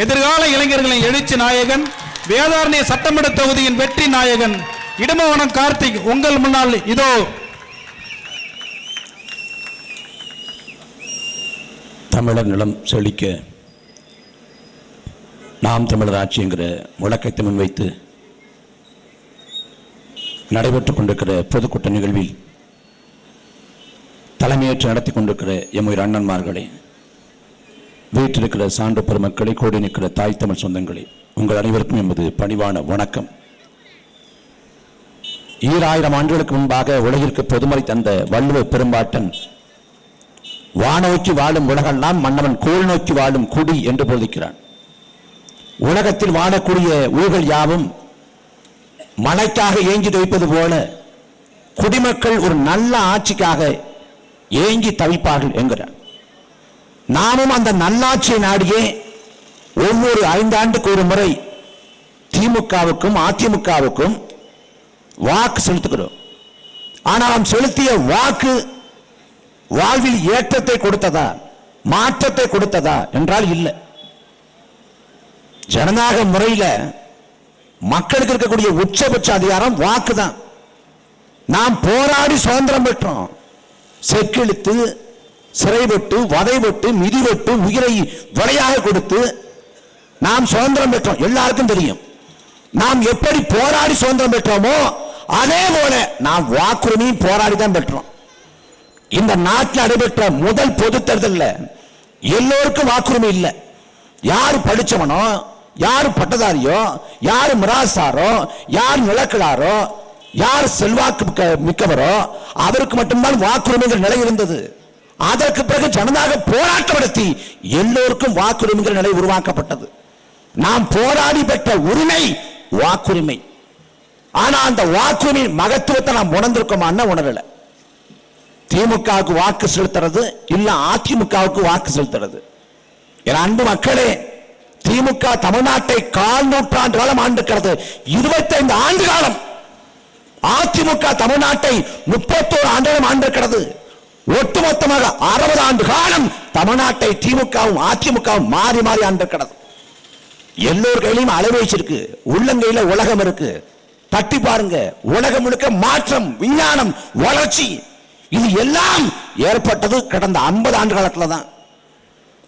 எதிர்கால இளைஞர்களின் எழுச்சி நாயகன், வேதாரண்ய சட்டமன்ற தொகுதியின் வெற்றி நாயகன் இடுமவனம் கார்த்திக் உங்கள் முன்னால் இதோ. தமிழர் நிலம் செழிக்க நாம் தமிழர் ஆட்சி என்கிற முழக்கத்தை முன்வைத்து நடைபெற்றுக் கொண்டிருக்கிற பொதுக்கூட்ட நிகழ்வில் தலைமையேற்று நடத்தி கொண்டிருக்கிற எம்முயிர் அண்ணன்மார்களே, வீட்டிருக்கிற சான்று பெருமக்களை, கூடி நிற்கிற தாய் தமிழ் சொந்தங்களே, உங்கள் அனைவருக்கும் எமது பணிவான வணக்கம். 2000 ஆண்டுகளுக்கு முன்பாக உலகிற்கு பொதுமறை தந்த வள்ளுவ பெரும்பாட்டன் வானோக்கி வாழும் உலகெல்லாம் மன்னவன் கோள் நோக்கி வாழும் குடி என்று போதிக்கிறான். உலகத்தில் வாழக்கூடிய உயிர்கள் யாவும் மழைக்காக ஏங்கி தவிப்பது போல குடிமக்கள் ஒரு நல்ல ஆட்சிக்காக ஏங்கி தவிப்பார்கள் என்கிறார். நாமும் அந்த நல்லாட்சியை நாடியே ஒவ்வொரு 5 ஆண்டுக்கு ஒரு முறை திமுகவுக்கும் அதிமுகவுக்கும் வாக்கு செலுத்துகிறோம். ஆனால் செலுத்திய வாக்கு வாழ்வில் ஏற்றத்தை கொடுத்ததா, மாற்றத்தை கொடுத்ததா என்றால் இல்லை. ஜனநாயக முறையில் மக்களுக்கு இருக்கக்கூடிய உச்சபட்ச அதிகாரம் வாக்கு தான். நாம் போராடி சுதந்திரம் பெற்றோம். செக்கிழுத்து, சிறைப்பட்டு, வதைப்பட்டு, மிதிவட்டு, உயிரை விலையாக கொடுத்து நாம் சுதந்திரம் பெற்றோம். எல்லாருக்கும் தெரியும். நாம் எப்படி போராடி சுதந்திரம் பெற்றோமோ அதே போல நாம் வாக்குரிமையும் போராடி தான் பெற்றோம். இந்த நாட்டில் நடைபெற்ற முதல் பொது தேர்தலில் எல்லோருக்கும் வாக்குரிமை இல்லை. யாரு படிச்சவனோ, யாரு பட்டதாரியோ, யாரு மிராசாரோ, யார் நிலக்கிழாரோ, யார் செல்வாக்கு மிக்கவரோ அவருக்கு மட்டும்தான் வாக்குரிமைகள் நிலை இருந்தது. அதற்கு பிறகு ஜனநாயக போராட்டம் நடத்தி எல்லோருக்கும் வாக்குரிமைகள் நிலை உருவாக்கப்பட்டது. நாம் போராடி பெற்ற உரிமை வாக்குரிமை. ஆனா அந்த வாக்குரிமை மகத்துவத்தை நாம் உணர்ந்திருக்கோமான்னு உணரல. திமுகவுக்கு வாக்கு செலுத்துறது இல்ல அதிமுகவுக்கு வாக்கு செலுத்துறது. என் அன்பு மக்களே, திமுக தமிழ்நாட்டை 1/4 நூற்றாண்டு காலம் ஆண்டிருக்கிறது. 25 ஆண்டு காலம். அதிமுக தமிழ்நாட்டை 31 ஆண்டுகளும் ஆண்டிருக்கிறது. ஒட்டுமொத்தமாக 60 ஆண்டு காலம் தமிழ்நாட்டை திமுகவும் அதிமுகவும் மாறி மாறி ஆண்டிருக்கிறது. எல்லோர் கையிலும் அலைபேசி இருக்கு, உள்ளங்கையில உலகம் இருக்கு. தட்டி பாருங்க, உலகம் முழுக்க மாற்றம், விஞ்ஞானம், வளர்ச்சி, இது எல்லாம் ஏற்பட்டது கடந்த 50 ஆண்டு காலத்துல தான்.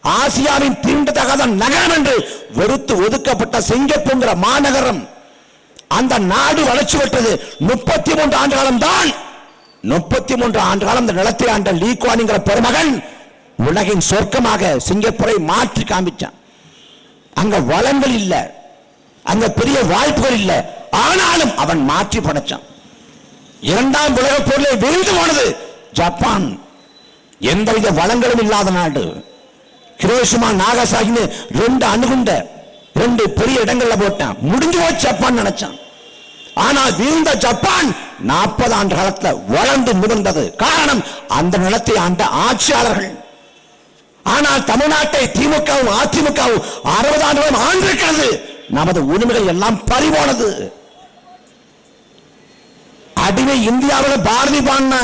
ஆசியாவின் தீண்டத்தகாத நகரம் என்று வெறுத்து ஒதுக்கப்பட்ட சிங்கப்பூர் மாநகரம், அந்த நாடு வளர்ச்சி பெற்றது 33 ஆண்டு காலம் தான். 33 ஆண்டு காலம் இந்த நிலத்தை ஆண்ட லீ குவான் என்கிற பெருமகன் உலகின் சொர்க்கமாக சிங்கப்பூரை மாற்றி காமிச்சான். அங்க வளங்கள் இல்ல, அங்க பெரிய வாய்ப்புகள் இல்ல, ஆனாலும் அவன் மாற்றி படைச்சான். 2ஆம் உலக போரில் வீழ்ந்து போனது ஜப்பான். எந்தவித வளங்களும் இல்லாத நாடு. ஹிரோஷிமா, நாகசாகின்னு 2 அணுகுண்ட 2 பெரிய இடங்கள்ல போட்டான். முடிஞ்சு போச்சு ஜப்பான் நினைச்சான். ஆனா வீழ்ந்த ஜப்பான் 40 ஆண்டு காலத்துல வளர்ந்து முதிர்ந்தது. காரணம் அந்த நிலத்தை ஆண்ட ஆட்சியாளர்கள். ஆனால் தமிழ்நாட்டை திமுகவும் அதிமுகவும் 60 ஆண்டுகளும் ஆண்டிருக்கிறது. நமது உரிமைகள் எல்லாம் பறிபோனது. அடிமை இந்தியாவில் பாரதி பாடினா,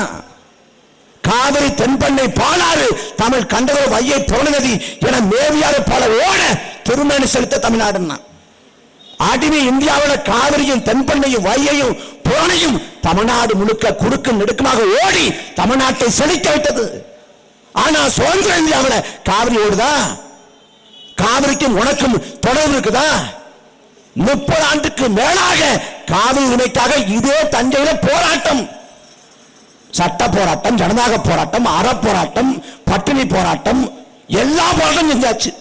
காவிரி, தென்பண்ணை, பாலாறு, தமிழ் கண்டவ, வையை, பொருளநதி என மேவியாறு பல ஓட திருமணி செலுத்த தமிழ்நாடுன்னா. அடிமை இந்தியாவில் காவிரியும் தென்பண்ணையும் வையையும் புறணையும் தமிழ்நாடு முழுக்க குறுக்கும் நெடுக்குமாக ஓடி தமிழ்நாட்டை செழிக்க வைத்தது. ஆனா சுதந்திர இந்தியாவில் காவிரி ஓடுதா? காவிரிக்கும் உனக்கும் தொடர்பு இருக்குதா? 30 ஆண்டுக்கு மேலாக காவிரி உரிமைக்காக இதே தஞ்சையில போராட்டம், சட்ட போராட்டம், ஜனநாயக போராட்டம், அற போராட்டம், பட்டினி போராட்டம், எல்லா போராட்டம் செஞ்சாச்சு.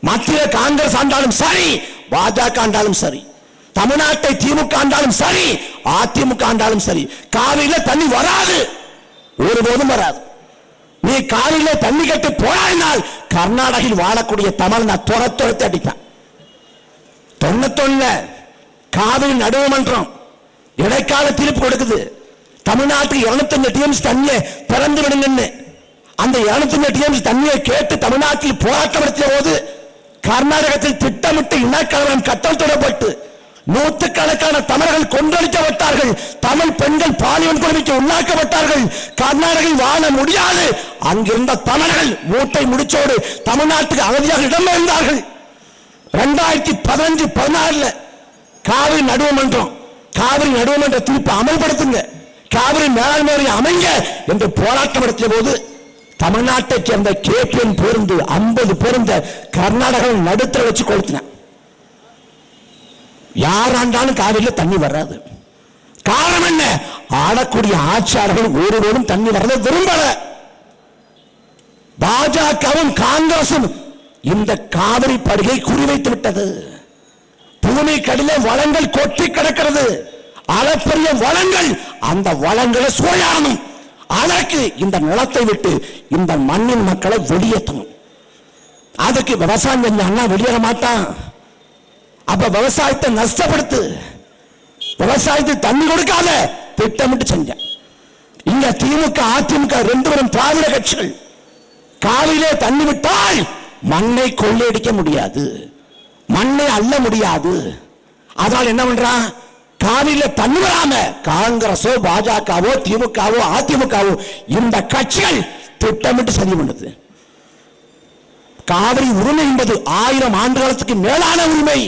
மத்திய காங்கிரஸ் ஆண்டாலும் சரி, பாஜக ஆண்டாலும் சரி, தமிழ்நாட்டை திமுக ஆண்டாலும் சரி, அதிமுக ஆண்டாலும் சரி, காவிரியில தண்ணி வராது, ஒருபோதும் வராது. நீ காவிரியில தண்ணி கட்டி போராடினால் கர்நாடகில் வாழக்கூடிய தமிழ் நான் துரத்துரத்து அடிப்பேன். 91 காவிரி நடுவமன்றம் இடைக்கால தீர்ப்பு கொடுக்குது. தமிழ்நாட்டுக்கு 205 டிஎம்சி தண்ணியை திறந்து விடுங்கன்னு. அந்த 205 டிஎம்சி தண்ணியை கேட்டு தமிழ்நாட்டில் போராட்டம் நடத்திய போது கர்நாடகத்தில் திட்டமிட்டு இனக்கலவரம் கட்டல் தொடரப்பட்டு நூற்றுக்கணக்கான தமிழர்கள் கொன்றளிக்கப்பட்டார்கள். தமிழ் பெண்கள் பாலியல் கொடுமைக்கு உள்ளாக்கப்பட்டார்கள். கர்நாடகில் வாழ முடியாது. அங்கிருந்த தமிழர்கள் மூட்டை முடிச்சோடு தமிழ்நாட்டுக்கு அகதியாக இடம்பெயர்ந்தார்கள். 2015-16 காவிரி நடுவமன்ற தீர்ப்பு அமல்படுத்துங்க, காவிரி மேலாண்மை வாரியம் அமைங்க என்று போராட்டம் நடத்திய போது தமிழ்நாட்டை சேர்ந்த KPN பேருந்து 50 பேருந்து கர்நாடகாவில் நடுத்தர வச்சு கொளுத்தின. யாராண்டாலும் காவிரியில் தண்ணி வராது. காரணம் என்ன? ஆளக்கூடிய ஆட்சியாளர்கள் ஒருவரும் தண்ணி வரதை விரும்பல. பாஜகவும் காங்கிரசும் இந்த காவிரி படுகை குறிவைத்து விட்டது. பூமிக்கடியிலே வளங்கள் கொட்டி கிடக்கிறது, அளப்பரிய வளங்கள். அந்த வளங்களை சூறையாடணும். அதற்கு இந்த நிலத்தை விட்டு இந்த மண்ணின் மக்களை வெளியேற்றணும். அதுக்கு விவசாயம் செஞ்சா வெளியேற மாட்டான். அப்ப விவசாயத்தை நஷ்டப்படுத்து, விவசாயத்துக்கு தண்ணி கொடுக்காத திட்டமிட்டு செஞ்ச. இங்க திமுக அதிமுக 2 பேரும் திராவிட கட்சிகள். காவிரியிலே தண்ணி விட்டால் மண்ணை கொள்ளையடிக்க முடியாது, மண்ணை அள்ள முடியாது. அதனால் என்ன பண்றான்? காவிரியில தண்ணி வராம காங்கிரஸோ பாஜகவோ திமுகவோ அதிமுகவோ இந்த கட்சிகள் திட்டமிட்டு சரி பண்ணுது. காவிரி உரிமை என்பது 1000 ஆண்டு காலத்துக்கு மேலான உரிமை.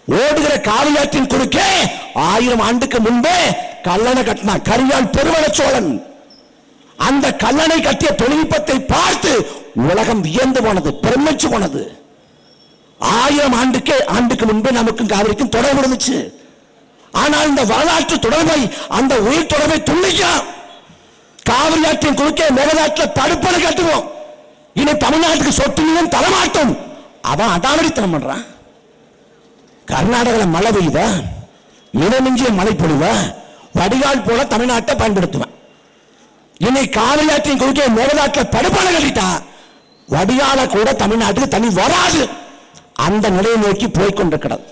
ஓடுகிற காவிரியாற்றின் குறுக்கே 1000 ஆண்டுக்கு முன்பே கல்லணை கட்டினா கரியால் பெருவள சோழன். அந்த கல்லணை கட்டிய தொழில்நுட்பத்தை பார்த்து உலகம் வியந்து போனது, பிரமிச்சு போனது. 1000 ஆண்டுக்கு முன்பே நமக்கும் காவிரிக்கும் தொடர்பு இருந்துச்சு. ஆனால் இந்த வரலாற்று தொடர்பை, அந்த உயிர் தொடர்பை துண்டிக்கலாம். காவிரி ஆற்றின் குறுக்கே மேகதாட்டில் தடுப்பணை கட்டுவோம். இனி தமிழ்நாட்டுக்கு சொட்டு நீரும் தரமாட்டோம். அவன் அடாவடித்தனம் பண்றான். கர்நாடகாவில் மழை பெய்யுதா, மிதமிஞ்சிய மழை பொழிவா, வடிகால் போல தமிழ்நாட்டை பயன்படுத்துவேன். இனி காவிரி ஆற்றின் குறுக்கே மேகதாட்டில் தடுப்பணை கட்டிட்டா வடிகால கூட தமிழ்நாட்டுக்கு தண்ணி வராது. அந்த நிலையை நோக்கி போய்கொண்டிருக்கிறது.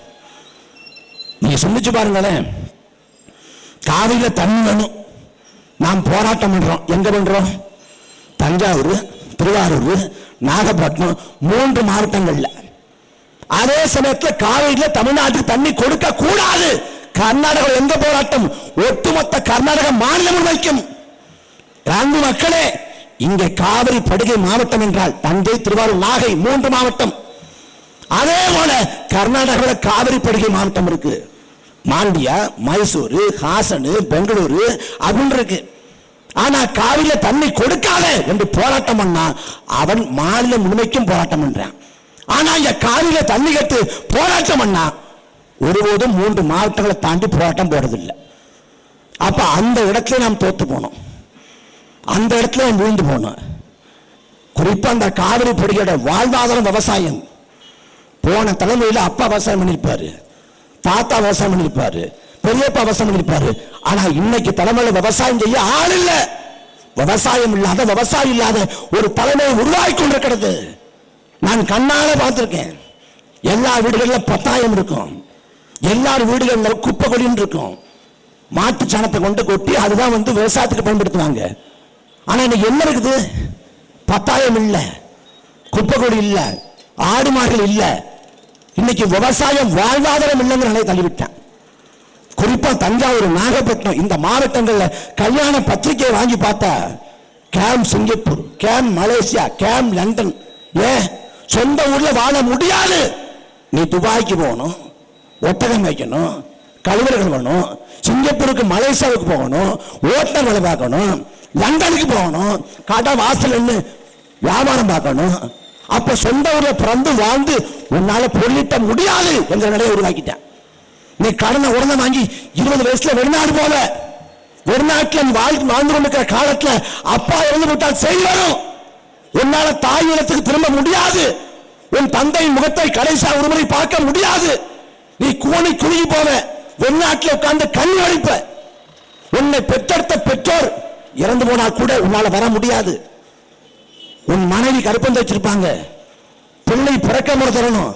நீங்க சிந்திச்சு பாருங்களேன். காவிரியில தண்ணி வேணும், நாம் போராட்டம் பண்றோம். எங்க பண்றோம்? தஞ்சாவூர், திருவாரூர், நாகப்பட்டினம் 3 மாவட்டங்கள்ல. அதே சமயத்தில் காவிரியில தமிழ்நாட்டுக்கு தண்ணி கொடுக்க கூடாது. கர்நாடகா எங்க போராட்டம்? ஒட்டுமொத்த கர்நாடக மாநிலம் வைக்கும். அன்பு மக்களே, இங்கே காவிரி படுகை மாவட்டம் என்றால் தஞ்சை, திருவாரூர், நாகை 3 மாவட்டம். அதே போல கர்நாடகாவில் காவிரி படுகை மாவட்டம் இருக்கு. மாண்டியா, மைசூர், ஹாசன், பெங்களூரு அப்படின்னு இருக்கு. ஆனா காவிரியில தண்ணி கொடுக்காத என்று போராட்டம் பண்ணா அவன் மாநிலம் முழுமைக்கும் போராட்டம் பண்றான். ஆனா இங்க காவிரியில தண்ணி கட்டு போராட்டம் பண்ணா ஒருபோதும் 3 மாவட்டங்களை தாண்டி போராட்டம் போறதில்லை. அப்ப அந்த இடத்துல நாம் தோத்து போனோம், அந்த இடத்துல விழுந்து போனோம். குறிப்பா அந்த காவிரி படுகையோட வாழ்வாதாரம் விவசாயம். போன தலைமுறையில் அப்பா விவசாயம் பண்ணிருப்பாரு, தாத்தா விவசாயம் பண்ணிருப்பாரு, பெரியப்பா விவசாயம் பண்ணிருப்பாரு. ஆனா இன்னைக்கு தலைமையில விவசாயம் செய்ய ஆள் இல்ல. விவசாயம் இல்லாத, விவசாயம் இல்லாத ஒரு தலைமையை உருவாக்கி கொண்டிருக்கிறது. நான் கண்ணால பார்த்திருக்கேன். எல்லா வீடுகளில் பத்தாயம் இருக்கும், எல்லார் வீடுகளில் குப்பை கொடின்னு இருக்கும். மாட்டு சாணத்தை கொண்டு கொட்டி அதுதான் விவசாயத்துக்கு பயன்படுத்துவாங்க. ஆனா இன்னைக்கு என்ன இருக்குது? பத்தாயம் இல்ல, குப்பை கொடி இல்ல, ஆடு மாடுகள் இல்ல. இன்னைக்கு விவசாயம் வாழ்வாதாரம் இல்லைங்கிற நிலையை தள்ளிவிட்டேன். குறிப்பா தஞ்சாவூர், நாகப்பட்டினம் இந்த மாவட்டங்கள்ல கல்யாண பத்திரிகையை வாங்கி பார்த்தா game Singapore, game Malaysia, game London. ஏன் சொந்த ஊர்ல வாழ முடியாது? நீ துபாய்க்கு போகணும், ஒட்டகம் வைக்கணும், கழிவறைகள் வேணும், சிங்கப்பூருக்கு மலேசியாவுக்கு போகணும், ஓட்டம் வேலை பார்க்கணும், லண்டனுக்கு போகணும், கடை வாசல் வியாபாரம் பார்க்கணும். அப்ப சொந்த ஊர்ல பிறந்து வாழ்ந்து உன்னால பொருளிட்ட முடியாது என்ற நிலையை உருவாக்கிட்டேன். நீ கடனை உடனே வாங்கி 20 வயசுல வெளிநாடு போல, வெளிநாட்டில் நீ வாழ்ந்து கொண்டிருக்கிற காலத்துல அப்பா இறந்து விட்டால் செய்தி வரும். உன்னால தாய் நிலத்துக்கு திரும்ப முடியாது. உன் தந்தையின் முகத்தை கடைசியா ஒரு முறை பார்க்க முடியாது. நீ கூணி குறுகி போவ, வெளிநாட்டில் உட்கார்ந்து கண்ணி வடிப்ப. உன்னை பெற்றெடுத்த பெற்றோர் இறந்து போனால் கூட உன்னால வர முடியாது. உன் மனைவி கருப்பம் வச்சிருப்பாங்க, பிள்ளை பிறக்க முறை தரணும்.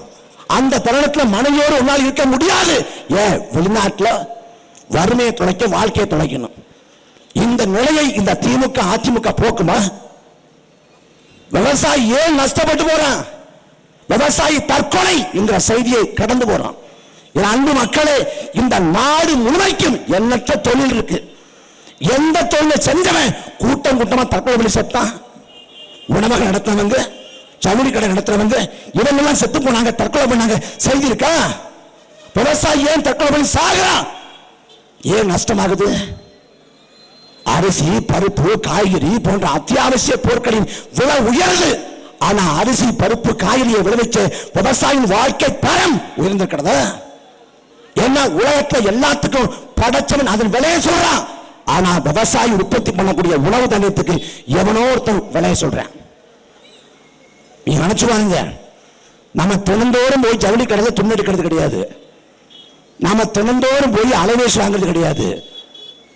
அந்த தருணத்தில் மனைவியோடு உன்னால் இருக்க முடியாது. ஏன் வெளிநாட்டில் வறுமையை துளைக்க, வாழ்க்கையை துளைக்கணும். இந்த நிலையை இந்த திமுக அதிமுக போக்குமா? விவசாயி ஏன் நஷ்டப்பட்டு போறான்? விவசாயி தற்கொலை என்கிற செய்தியை கடந்து போறான். அன்பு மக்களே, இந்த நாடு முழுமைக்கும் எண்ணற்ற தொழில் இருக்கு. எந்த தொழிலை செஞ்சவன் கூட்டம் கூட்டமா தற்கொலை பண்ணி செத்தான்? உணவகம் நடத்தவங்க, ஜவுளி கடை நடத்துறவங்க இவங்க எல்லாம் செத்து போனாங்க, தற்கொலை பண்ணாங்க, செய்தி இருக்கா? விவசாயி ஏன் தற்கொலை பண்ணி சாகுறான்? ஏன் நஷ்டமாகுது? அரிசி, பருப்பு, காய்கறி போன்ற அத்தியாவசிய பொருட்களின் விலை உயருது. ஆனா அரிசி, பருப்பு, காய்கறியை விளைவிச்ச விவசாயியின் வாழ்க்கை தரம் உயர்ந்திருக்கிறதா? ஏன்னா உலகத்துல எல்லாத்துக்கும் படைச்சவன் அதன் விலையை சொல்றான். ஆனா விவசாயி உற்பத்தி பண்ணக்கூடிய உணவு தானியத்துக்கு எவனோ ஒருத்தன் விலையை சொல்றான். நீங்க நினைச்சு பாருங்க, நம்ம தினந்தோறும் போய் ஜவுளி கடையில் துணி எடுக்கிறது கிடையாது, நாம தினந்தோறும் போய் அலைவேஷ் வாங்குறது கிடையாது,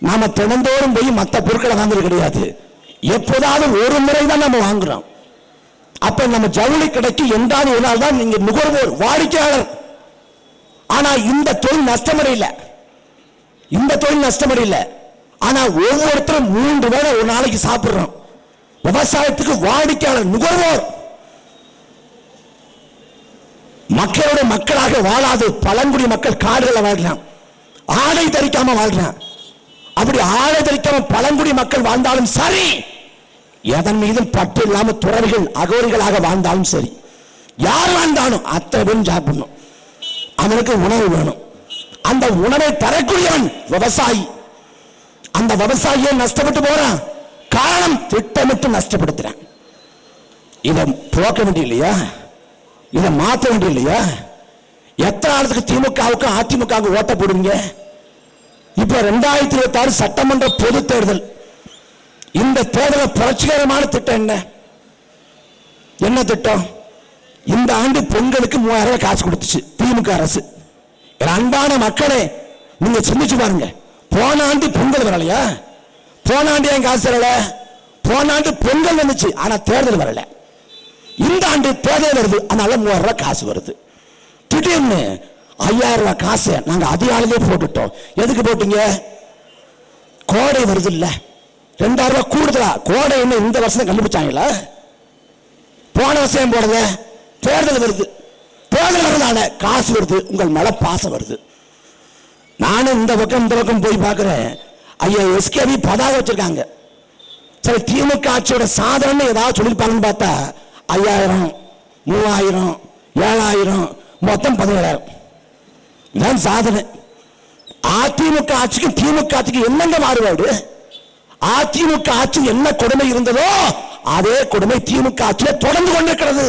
நாம தினந்தோறும் போய் மற்ற பொருட்களை வாங்குறது கிடையாது. எப்போதாவது ஒரு முறை தான் நம்ம வாங்குறோம். அப்ப நம்ம ஜவுளி கடைக்கு எந்தாவது ஒரு நாள் தான் நீங்க நுகர்வோர், வாடிக்கையாளர். ஆனா இந்த தொழில் நஷ்டமடையில, இந்த தொழில் நஷ்டமடையில. ஆனா ஒவ்வொருத்தரும் 3 வேளை ஒரு நாளைக்கு சாப்பிடுறோம். விவசாயத்துக்கு வாடிக்கையாளர், நுகர்வோர். மக்களோட மக்களாக வாழாது பழங்குடி மக்கள் காடுகளை வாழ்றான், ஆடை தரிக்காம வாழ்றான். அப்படி ஆடை தரிக்காம பழங்குடி மக்கள் வாழ்ந்தாலும் சரி, எதன் மீதும் பட்டு இல்லாம துறவிகள் அகோரிகளாக வாழ்ந்தாலும் சரி, யார் வாழ்ந்தாலும் அத்தனை பேரும் சாப்பிடணும். அவனுக்கு உணவு வேணும். அந்த உணவை தரக்கூடியவன் விவசாயி. அந்த விவசாயியை நஷ்டப்பட்டு போறான். காரணம், திட்டமிட்டு நஷ்டப்படுத்துறான். இதை போக்க வேண்டிய இல்லையா? இதை மாற்ற வேண்டிய இல்லையா? எத்தனை நாளுக்கு திமுகவுக்கும் அதிமுகவுக்கும் ஓட்ட போடுவீங்க? இப்ப 2026 சட்டமன்ற பொது தேர்தல். இந்த தேர்தல் புரட்சிகரமான திட்டம் என்ன? என்ன திட்டம்? இந்த ஆண்டு பொங்கலுக்கு 3000 ரூபாய் காசு கொடுத்துச்சு திமுக அரசு. அன்பான மக்களே, நீங்க சிந்திச்சு பாருங்க. போன ஆண்டு பொங்கல் வரலையா? போன ஆண்டு ஏன் காசு வரல? போன ஆண்டு பொங்கல் வந்துச்சு, ஆனா தேர்தல் வரல. இந்த ஆண்டு தேர்தல் வருது, அதனால 3000 ரூபாய் காசு வருது. திடீர்னு 5000 ரூபாய் காசு நாங்க அதிகாலையிலே போட்டுட்டோம். எதுக்கு போட்டீங்க? கோடை வருது இல்ல, 2000 ரூபாய் கூடுதலா. கோடை என்ன இந்த வருஷம் கண்டுபிடிச்சாங்களா? போன வருஷம் போடுங்க. தேர்தல் வருது, தேர்தல் வருதான காசு வருது, உங்கள் மேல பாசம் வருது. நானும் இந்த பக்கம் போய் பார்க்கிறேன். ஐயா எஸ்கேவி பதாக வச்சிருக்காங்க. சரி, திமுக ஆட்சியோட சாதனை ஏதாவது சொல்லியிருப்பாங்கன்னு பார்த்தா 5000, 3000, 7000, மொத்தம் 17000 இதான் சாதனை. அதிமுக ஆட்சிக்கு திமுக ஆட்சிக்கு என்னங்க மாறுபாடு? அதிமுக ஆட்சி என்ன கொடுமை இருந்ததோ அதே கொடுமை திமுக ஆட்சியில தொடர்ந்து கொண்டிருக்கிறது.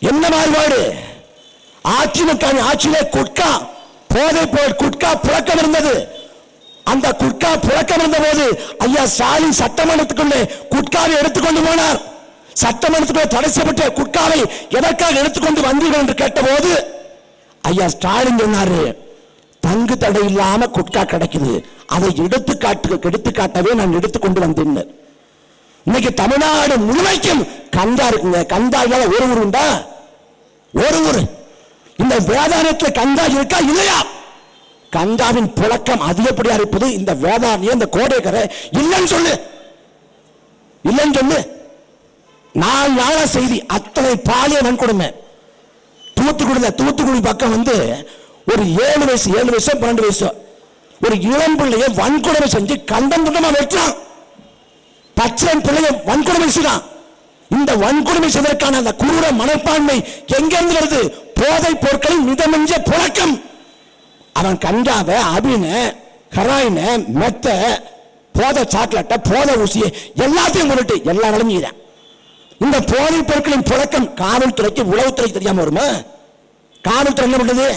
என்ன மாறுபாடு? அதிமுக ஆட்சியிலே குட்கா, போதை பொருள் குட்கா புழக்கம் இருந்தது. அந்த குட்கா புழக்கம் இருந்த போது ஐயா ஸ்டாலின் சட்டமன்றத்துக்குள்ளே குட்காவை எடுத்துக்கொண்டு போனார். சட்டமன்றத்துக்குள்ளே தடை செய்யப்பட்ட குட்காவை எதற்காக எடுத்துக்கொண்டு வந்தீர்கள் என்று கேட்டபோது ஐயா ஸ்டாலின் சொன்னாரு, தங்கு தடை இல்லாம குட்கா கிடைக்குது, அதை எடுத்துக்காட்டவே நான் எடுத்துக்கொண்டு வந்தேன். இன்னைக்கு தமிழ்நாடு முழுமைக்கும் கந்தா இருக்குங்க. கந்தா இல்லாத ஒரு ஊர் உண்டா? ஒரு ஊர். இந்த வேதாரண்யத்தில் கந்தா இருக்கா இல்லையா? கந்தாவின் புழக்கம் அதிகப்படியா இருப்பது இந்த வேதாரண்யம், இந்த கோடைக்கரை. இல்லைன்னு சொல்லு, இல்லைன்னு சொல்லு. 4 நாளா செய்தி, அத்தனை பாலிய வன்கொடுமை. தூத்துக்குடி பக்கம் வந்து ஒரு 7 வயசு 12 வயசு ஒரு இளம் பிள்ளைய வன்கொடுமை செஞ்சு கண்டம் துண்டமா வெட்டான். பச்சையன் பிள்ளைய வன்கொடுமை செய்தான். இந்த வன்கொடுமை செய்வதற்கான அந்த குரூர மனப்பான்மை எங்கிருந்து வருது? போதை பொருட்களின் மிதமிஞ்ச புழக்கம். அவன் கஞ்சாவ, அபின, ஹெராயின, மெத்த, போதை சாக்லேட்ட, போதை ஊசியை எல்லாத்தையும் முன்னிட்டு எல்லா நிலைமையும் இந்த போதை பொருட்களின் புழக்கம் காவல்துறைக்கு, உளவுத்துறைக்கு தெரியாம வருமா? காவல்துறை என்ன பண்ணுது?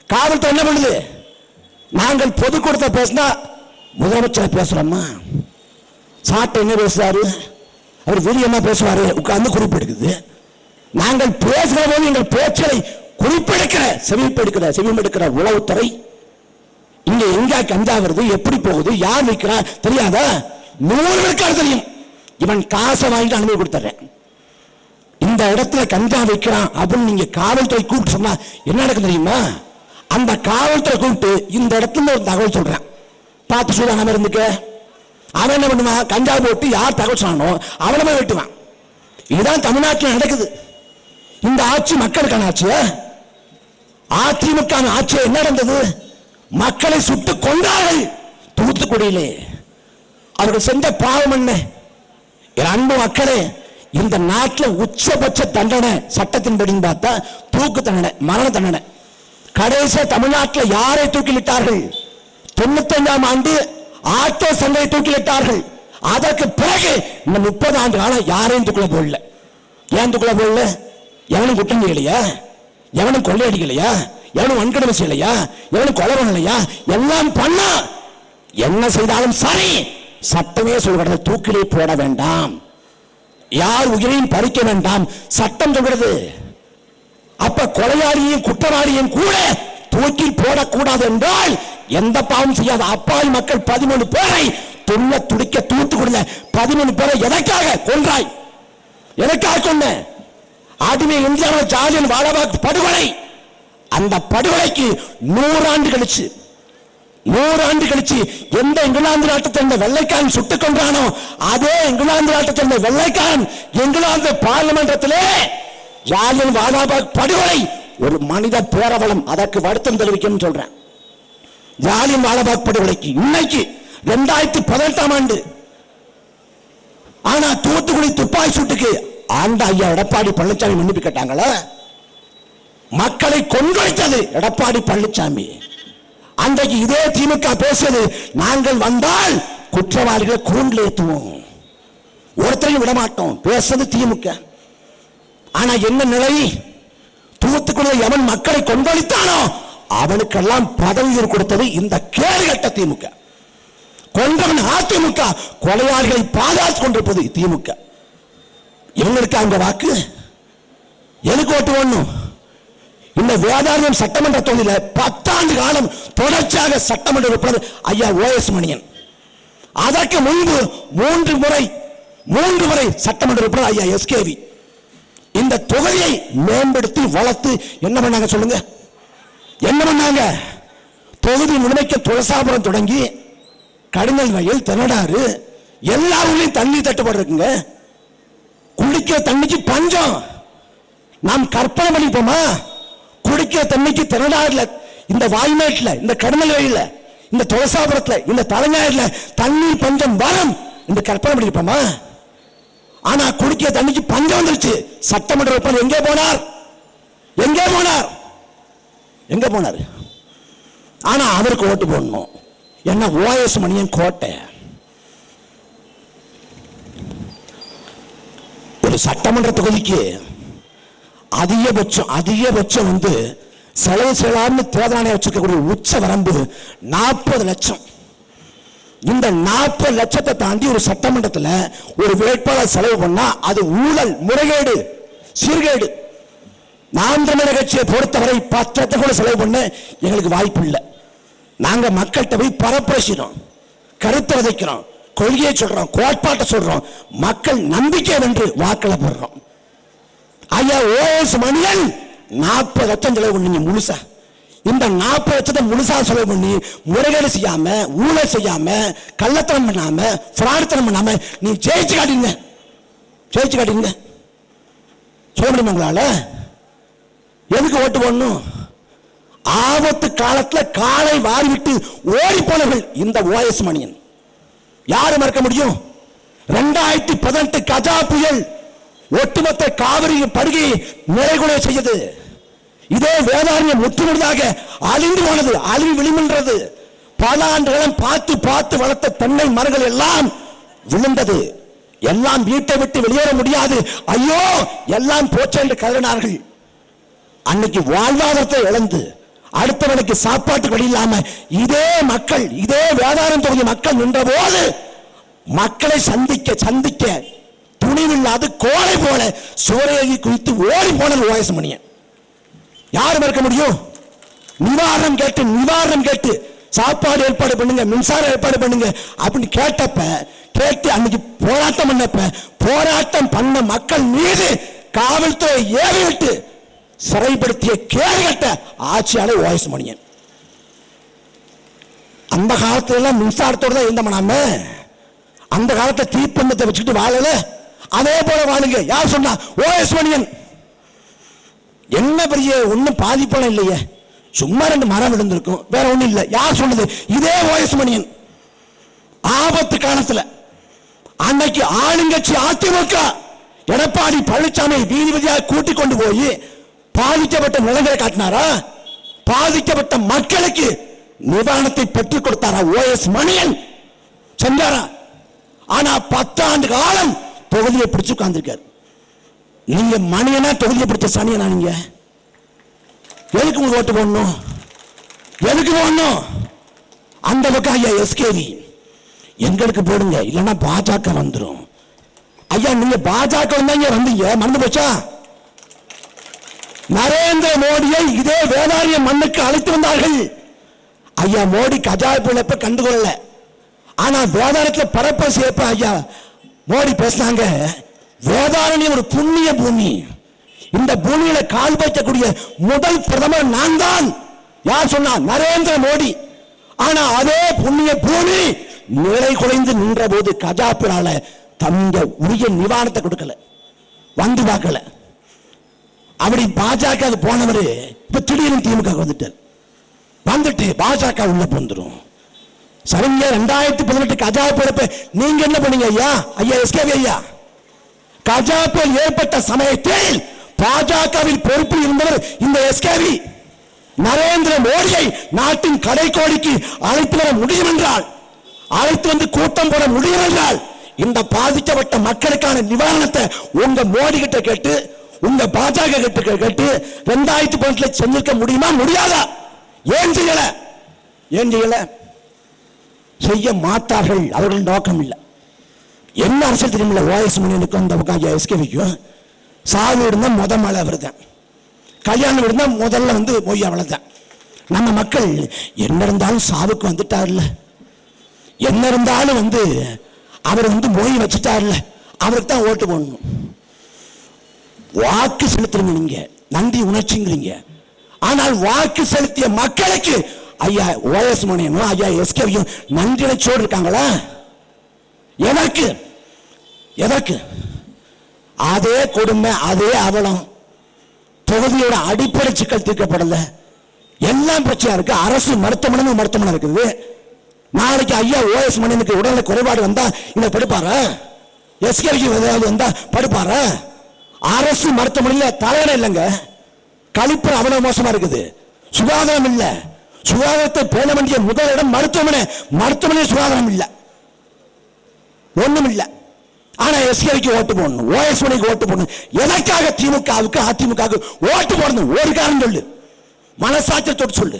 காவல்துறை என்ன பண்ணுது? நாங்கள் பொதுக்கூட்டத்தை பேசினா முதலமைச்சரை பேசுறோமா? சாட்டை என்ன பேசுறாரு? அவர் வீரியமா பேசுவாரு, உட்கார்ந்து குறிப்பெடுக்குது. நாங்கள் பேசுகிற போது எங்கள் பேச்சை குறிப்பெடுக்கிற செவிமெடுக்கிற உளவுத்துறை இங்க எங்க கஞ்சா வருது, எப்படி போகுது, யார் விற்கிறா தெரியாதா? 100 விழுக்காடு தெரியும். இவன் காசை வாங்கிட்டு அனுமதி கொடுத்துறேன். இந்த இடத்துல கஞ்சா வைக்கிறான் அப்படின்னு நீங்க காவல்துறை கூப்பிட்டு சொன்னா என்ன நடக்கும் தெரியுமா? அந்த காவல்துறை கூப்பிட்டு இந்த இடத்துல ஒரு தகவல் சொல்றேன், பார்த்து சூடான இருந்துக்க. அவன் என்ன பண்ணுவான்? கஞ்சா போட்டு யார் தகவல் சொன்னானோ அவனை போய் வெட்டுவான். இதுதான் தமிழ்நாட்டில் நடக்குது. இந்த ஆட்சி மக்களுக்கான ஆட்சி. அதிமுக ஆட்சி என்ன நடந்தது? மக்களை சுட்டு கொண்டார்கள். தூத்துக்குடியிலே அவர்கள் செஞ்ச பாவம் என்ன? அன்பு மக்களே, இந்த நாட்டில் உச்சபட்ச தண்டனை சட்டத்தின்படி பார்த்தா தூக்கு தண்டனை, மரண தண்டனை. கடைசியா தமிழ்நாட்டில் யாரை தூக்கிலிட்டார்கள்? 95ஆம் ஆண்டு ஆட்டோ சங்கை தூக்கிலிட்டார்கள். அதற்கு பிறகு இந்த 30 ஆண்டு காலம் யாரையும் தூக்கில போடல. ஏன் தூக்கில போடல? எவனும் குற்றம் செய்யலையா? எவனும் கொள்ளையடிக்கலையா? எவனும் வன்கொடுமை செய்யலையா? எவனும் கொலை பண்ணலையா? எல்லாம் பண்ணா என்ன செய்தாலும் சரி, சட்டமே சொல்கிறது தூக்கிலே போட வேண்டாம், யார் உயிரையும் பறிக்க வேண்டாம், சட்டம் சொல்கிறது. அப்ப கொலையாளியும் குற்றவாளியும் கூட தூக்கில் போடக்கூடாது என்றால் எந்த பாவம் செய்யாத அப்பாவி மக்கள் 13 பேரை துள்ள துடிக்க தூத்துக்குடியில 13 பேரை எதற்காக கொன்றாய்? எதற்காக கொன்ன? ஆடுமே இந்தியாவில் ஜாலியன் வாலாபாக் படுகொலை. அந்த படுகொலைக்கு 100 ஆண்டு கழிச்சு எந்த இங்கிலாந்து நாட்டை சேர்ந்த வெள்ளைக்காரன் சுட்டுக் கொன்றானோ அதே இங்கிலாந்து நாட்டை சேர்ந்த வெள்ளைக்காரன் இங்கிலாந்து பார்லிமெண்டத்திலே ஜாலியன் வாலாபாக் படுகொலை ஒரு மனித பேரவலம், அதற்கு வருத்தம் தெரிவிக்கும் சொல்றேன். ஜாலியன் வாலாபாக் படுகொலைக்கு இன்னைக்கு 2018ஆம் ஆண்டு. ஆனா தூத்துக்குடி துப்பாக்கி சூட்டுக்கு ஆண்ட ஐயா எடப்பாடி பழனிசாமி மன்னிப்பு கேட்டாங்களா? மக்களை கொன்றொழித்தது எடப்பாடி பழனிசாமி. அன்றைக்கு இதே திமுக பேசுவது, நாங்கள் வந்தால் குற்றவாளிகளை கூண்டில் ஏற்றுவோம், ஒருத்தரையும் விடமாட்டோம், பேசுறது திமுக. ஆனா என்ன நிலை? தூத்துக்குடி எவன் மக்களை கொன்றொழித்தானோ அவனுக்கெல்லாம் பதவி கொடுத்தது இந்த கேடுகட்ட திமுக. கொன்றவன் அதிமுக, கொலையாளிகளை பாதுகாத்து கொண்டிருப்பது திமுக. இவங்களுக்கு அந்த வாக்கு எதுக்கு ஓட்டு போடணும்? இந்த வேதாரண்யம் சட்டமன்ற தொகுதியில 10 ஆண்டு காலம் தொடர்ச்சியாக சட்டமன்ற உறுப்பினர் ஐயா ஓஎஸ் மணியன். அதற்கு முன்பு 3 முறை சட்டமன்ற உறுப்பினர் ஐயா எஸ்கேவி. இந்த தொகுதியை மேம்படுத்தி வளர்த்து என்ன பண்ணாங்க சொல்லுங்க? என்ன பண்ணாங்க? தொகுதி முழுமைக்க துளசாபுரம் தொடங்கி கடினல் வயல், தென்னடாறு எல்லா ஊர்லயும் தண்ணி தட்டுப்பாடு இருக்குங்க. குடிக்கிற தண்ணிக்கு பஞ்சம். நாம் கற்பனை பண்ணிப்போமா? குடிக்கிற தண்ணிக்கு தென்னடாறுல, இந்த வாய்மேட்டில், இந்த கடினல் வயல்ல, இந்த துளசாபுரத்துல, இந்த தலைஞாயிறுல தண்ணீர் பஞ்சம் வரும் இந்த கற்பனை பண்ணிப்போமா? ஆனா குடிக்கிற தண்ணிக்கு பஞ்சம் வந்துருச்சு. சட்டமன்ற உறுப்பினர் எங்கே போனார்? ஆனா அவருக்கு ஓட்டு போடணும். என்ன? ஓஎஸ் மணியன் கோட்டை. ஒரு சட்டமன்ற தொகுதிக்கு அதிகபட்சம் செலவு செய்யலாம்னு தேர்தல் வச்சிருக்கக்கூடிய உச்ச வரம்பு 40 லட்சம். இந்த 40 லட்சத்தை தாண்டி ஒரு சட்டமன்றத்தில் ஒரு வேட்பாளர் செலவு பண்ணா அது ஊழல், முறைகேடு, சீர்கேடு. நாம் தமிழர் கட்சியை பொறுத்தவரை 10 லட்சத்தை கூட செலவு பண்ண எங்களுக்கு வாய்ப்பு இல்லை. நாங்க மக்கள்கிட்ட போய் பரப்புரைக்கிறோம், கருத்தை விதைக்கிறோம், கொள்கையை சொல்றோம், கோட்பாட்டை சொல்றோம், மக்கள் நம்பிக்கை வென்று வாக்கள போடுறோம். ஐயா ஓஎஸ் மணியன் 40 லட்சம் செலவு பண்ணீங்க முழுசா. இந்த 40 லட்சத்தை முழுசா செலவு பண்ணி முறைகேடு செய்யாம, ஊழல் செய்யாம, கள்ளத்தனம் பண்ணாம, பிராடுத்தனம் பண்ணாம நீ ஜெயிச்சு காட்டுங்க. சொல்ல முடியுமா உங்களால? எதுக்கு ஓட்டு போடணும்? ஆபத்து காலத்தில் காலை வாரிவிட்டு ஓடி போனவர்கள் இந்த ஓஎஸ் மணியன். யாரு மறக்க முடியும்? 2018 கஜா புயல் ஒட்டுமொத்த காவிரி படுகையை நிறைகுலைய செய்தது. இதே வேதாரண்யம் முற்றுமுழுதாக அழிந்து போனது, அழிவு விளிம்புன்றது. பல ஆண்டுகளும் பார்த்து வளர்த்த தென்னை மரங்கள் எல்லாம் விழுந்தது. எல்லாம் வீட்டை விட்டு வெளியேற முடியாது, ஐயோ எல்லாம் போச்சு என்று கதறினார்கள். அன்னைக்கு வாழ்வாதாரத்தை இழந்து அடுத்தவனுக்கு சாப்பாட்டு வழி இல்லாம இதே மக்கள், இதே வேதாரண்யம் தொகுதி மக்கள் நின்ற போது மக்களை சந்திக்க துணிவில்லாது கோலை போல சோரையை குவித்து ஓடி போனது ஓஎஸ் மணியன். யாரு மறுக்க முடியும்? நிவாரணம் கேட்டு சாப்பாடு ஏற்பாடு பண்ணுங்க, மின்சாரம் ஏற்பாடு பண்ணுங்க அப்படின்னு கேட்டு அன்னைக்கு போராட்டம் பண்ண மக்கள் மீது காவல்துறை ஏவி விட்டு சிறைப்படுத்திய கேடுகட்ட ஆட்சியாளர் ஓஎஸ் மணியன். அந்த காலத்துல மின்சாரத்தோடு தான் இருந்தோம். அந்த காலத்தை தீப்பந்தத்தை வச்சுக்கிட்டு வாழல, அதே போல வாழுங்க. யார் சொன்னா? ஓஎஸ் மணியன். என்ன பெரிய ஒன்னும் பாதிப்பெல்லாம் இல்லையே, சும்மா 2 மரம் விழுந்திருக்கும், வேற ஒண்ணும் இல்லை. யார் சொன்னது? இதே ஓஎஸ் மணியன். ஆபத்து காலத்துல அன்னைக்கு ஆளுங்கட்சி அதிமுக எடப்பாடி பழனிசாமி வீதி வீதியாக கூட்டிக் கொண்டு போய் பாதிக்கப்பட்ட நிலங்களை காட்டினாரா? பாதிக்கப்பட்ட மக்களுக்கு நிவாரணத்தை பெற்றுக் கொடுத்தாரா? OS மணியன் சென்றாரா? ஆனா 10 ஆண்டு காலம் தொகுதியை பிடிச்சு உட்கார்ந்திருக்காரு. நீங்க மணியனா தொகுதியை பிடிச்ச சனியனா? நீங்க எதுக்கு உங்களுக்கு ஓட்டு போடணும்? எதுக்கு போடணும்? அந்த பக்கம் ஐயா SKV எங்களுக்கு போடுங்க, இல்லைன்னா பாஜக வந்துடும். ஐயா நீங்க பாஜக வந்தீங்க, மறந்து போச்சா? நரேந்திர மோடியை இதே வேதாரிய மண்ணுக்கு அழைத்து வந்தார்கள். ஐயா மோடி கஜா புயலை கண்டுகொள்ளல. ஆனா வேதாரத்தில் பரப்ப சேர்ப்ப ஐயா மோடி பேசினாங்க, வேதாரண்யம் ஒரு புண்ணிய பூமி, இந்த பூமியில கால் வைக்கக்கூடிய முதல் பிரதமர் நான் தான். யார் சொன்னா? நரேந்திர மோடி. ஆனா அதே புண்ணிய பூமி நிலை குலைந்து நின்ற போது கஜா புயலால தங்க உரிய நிவாரணத்தை கொடுக்கல, வந்து பார்க்கல. அப்படி பாஜக போனவரு இப்ப திடீர்னு திமுக வந்துட்டு பாஜக உள்ள போந்துரும். சரிங்க, 2018 கஜா புயல் நீங்க என்ன பண்ணீங்க ஐயா? SKV ஐயா, கஜா புயல் ஏற்பட்ட சமயத்தில் பாஜகவில் பொறுப்பில் இருந்தவர் இந்த SKV. நரேந்திர மோடியை நாட்டின் கடைக்கோடிக்கு அழைத்து வர முடியும் என்றால், அழைத்து வந்து கூட்டம் போட முடியும் என்றால், இந்த பாதிக்கப்பட்ட மக்களுக்கான நிவாரணத்தை உங்க மோடி கிட்ட கேட்டு, உங்க பாஜக கிட்ட கேட்டு 2018 செஞ்சிருக்க முடியுமா? முடியாதா? ஏன் செய்யல? செய்ய மாட்டார்கள். அவர்கள் நோக்கம் இல்லை. என்ன அரசியல் தெரியுமில்ல? OS மணியனுக்கும் அந்த பக்கம் SKVக்கும் சாவு இருந்தா முத மழை வருதான், கல்யாணம் இருந்தா முதல்ல மொய், அவ்வளவுதான். நம்ம மக்கள் என்ன இருந்தாலும் சாவுக்கு வந்துட்டார்ல, என்ன இருந்தாலும் அவர் மொய் வச்சுட்டார்ல, அவருக்கு தான் ஓட்டு போடணும். வாக்கு செலுத்துறீங்க நீங்க, நன்றி உணர்ச்சிங்கிறீங்க. ஆனால் வாக்கு செலுத்திய மக்களுக்கு ஐயா OS மணியனும் ஐயா SKVயும் நன்றி உணர்ச்சியோடு இருக்காங்களா? எதற்கு? அதே கொடுமை, அதே அவலம். தொகுதியோட அடிப்படை சிக்கல் தீர்க்கப்படல, எல்லாம் பிரச்சனை இருக்கு. அரசு மருத்துவமனை இருக்குது. நாளைக்கு ஐயா OS மணியனுக்கு உடல்நல குறைபாடு வந்தா இந்த படுப்பாரா? SKVக்கு ஏதாவது வந்தா படுப்பாரா? அரசு மருத்துவமனையில் தலையிட இல்லைங்க, கழிப்பறை அவ்வளவு மோசமா இருக்குது. சுகாதாரம் இல்ல, சுகாதாரத்தை பேண வேண்டிய முதல் இடம் மருத்துவமனை சுகாதாரம் இல்ல, ஒண்ணும் இல்ல. ஆனா SKVக்கு ஓட்டு போடணும், OS மணிக்கு ஓட்டு போடணும். எதற்காக திமுகவுக்கு அதிமுகவுக்கு ஓட்டு போடணும்? ஒரு காரணம் சொல்லு, மனசாட்சியை தொட்டு சொல்லு.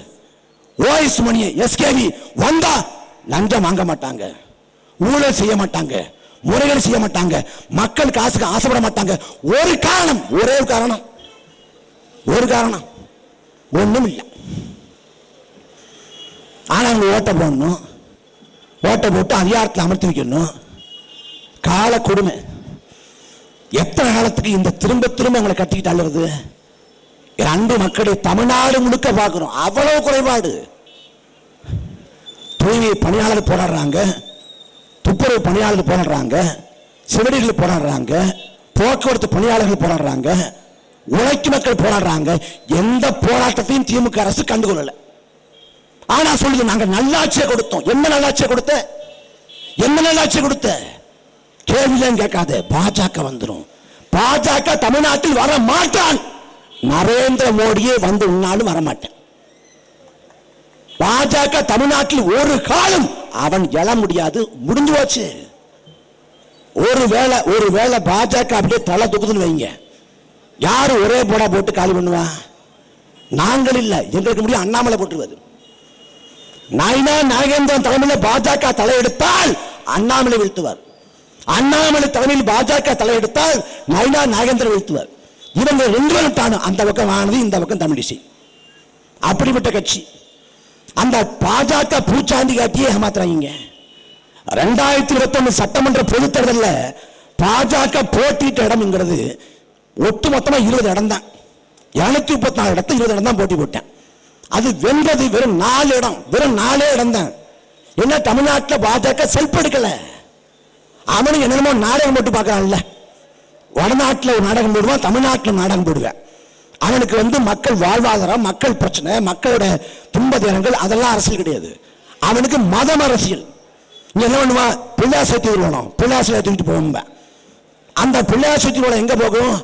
OS மணி SKV வந்தா லஞ்சம் வாங்க மாட்டாங்க, ஊழல் செய்ய மாட்டாங்க, முறைகள் செய்ய மாட்டாங்க, மக்கள் காசுக்கு ஆசைப்பட மாட்டாங்க. ஒரு காரணம், ஒரே காரணம், ஒண்ணும் இல்லை. ஆனா அவங்க ஓட்ட போடணும், ஓட்ட போட்டு அதிகாரத்தில் அமர்த்தி வைக்கணும். கால கொடுமை. எத்தனை காலத்துக்கு இந்த திரும்ப உங்களை கட்டிக்கிட்டு அழுறது? அன்பு மக்களை தமிழ்நாடு முழுக்க பார்க்கிறோம், அவ்வளவு குறைபாடு. தூய்மை பணியாளர் போராடுறாங்க, துப்புரவு பணியாளர்கள் போராடுறாங்க, சிவடிகள் போராடுறாங்க, போக்குவரத்து பணியாளர்கள் போராடுறாங்க, உழைக்கும் மக்கள் போராடுறாங்க. எந்த போராட்டத்தையும் திமுக அரசு கண்டுகொள்ளல. ஆனா சொல்லுது, நாங்க நல்லாட்சியை கொடுத்தோம். என்ன நல்லாட்சி கொடுத்த? கேள்வியும் கேட்காத. பாஜக வந்துடும். பாஜக தமிழ்நாட்டில் வர மாட்டான். நரேந்திர மோடியே உன்னாலும் வரமாட்டேன். பாஜக தமிழ்நாட்டில் ஒரு காலம் அவன் எழ முடியாது, முடிஞ்சு போச்சு. ஒருவேளை பாஜக அப்படியே தலை தூக்குதுன்னு வைங்க, யாரு ஒரே போடா போட்டு காலி பண்ணுவா? நாங்கள் இல்ல, எங்களுக்கு முடியும் அண்ணாமலை போட்டுருவது. நாயினா நாகேந்திரன் தலைமையில் பாஜக தலையெடுத்தால் அண்ணாமலை வீழ்த்துவார். அண்ணாமலை தலைமையில் பாஜக தலையெடுத்தால் நாயினா நாகேந்திரன் வீழ்த்துவார். இவங்க 2 பேரும் தானும், அந்த பக்கம் வானதி, இந்த பக்கம் தமிழிசை. அப்படிப்பட்ட கட்சி. அந்த பாஜக பூச்சாண்டி காட்டியே ஏமாத்துறாங்க. 2021 சட்டமன்ற பொதுத் தேர்தலில் பாஜக போட்டியிட்ட இடம்ங்கிறது ஒட்டுமொத்தமா 20 இடம் தான். 234 இடத்தை 20 இடம் தான் போட்டி போட்டேன். அது வென்றது வெறும் 4 இடம், வெறும் 4 இடம் தான். என்ன தமிழ்நாட்டில் பாஜக செல்பெடுக்கல. அவனும் என்னென்னமோ நாடகம் போட்டு பார்க்கறான்ல. வடநாட்டில் ஒரு நாடகம் போடுவான், தமிழ்நாட்டில் நாடகம் போடுவேன். அவனுக்கு மக்கள் வாழ்வாதாரம், மக்கள் பிரச்சனை, மக்களோட துன்பதினங்கள் அதெல்லாம் அரசியல் கிடையாது. அவனுக்கு மதம் அரசியல். நீ என்ன பண்ணுவான்? பிள்ளாசை தூக்கி விடணும், பிள்ளாசை தூக்கிட்டு போவேன். அந்த பிள்ளையார் சுத்தி கூட எங்க போகும்?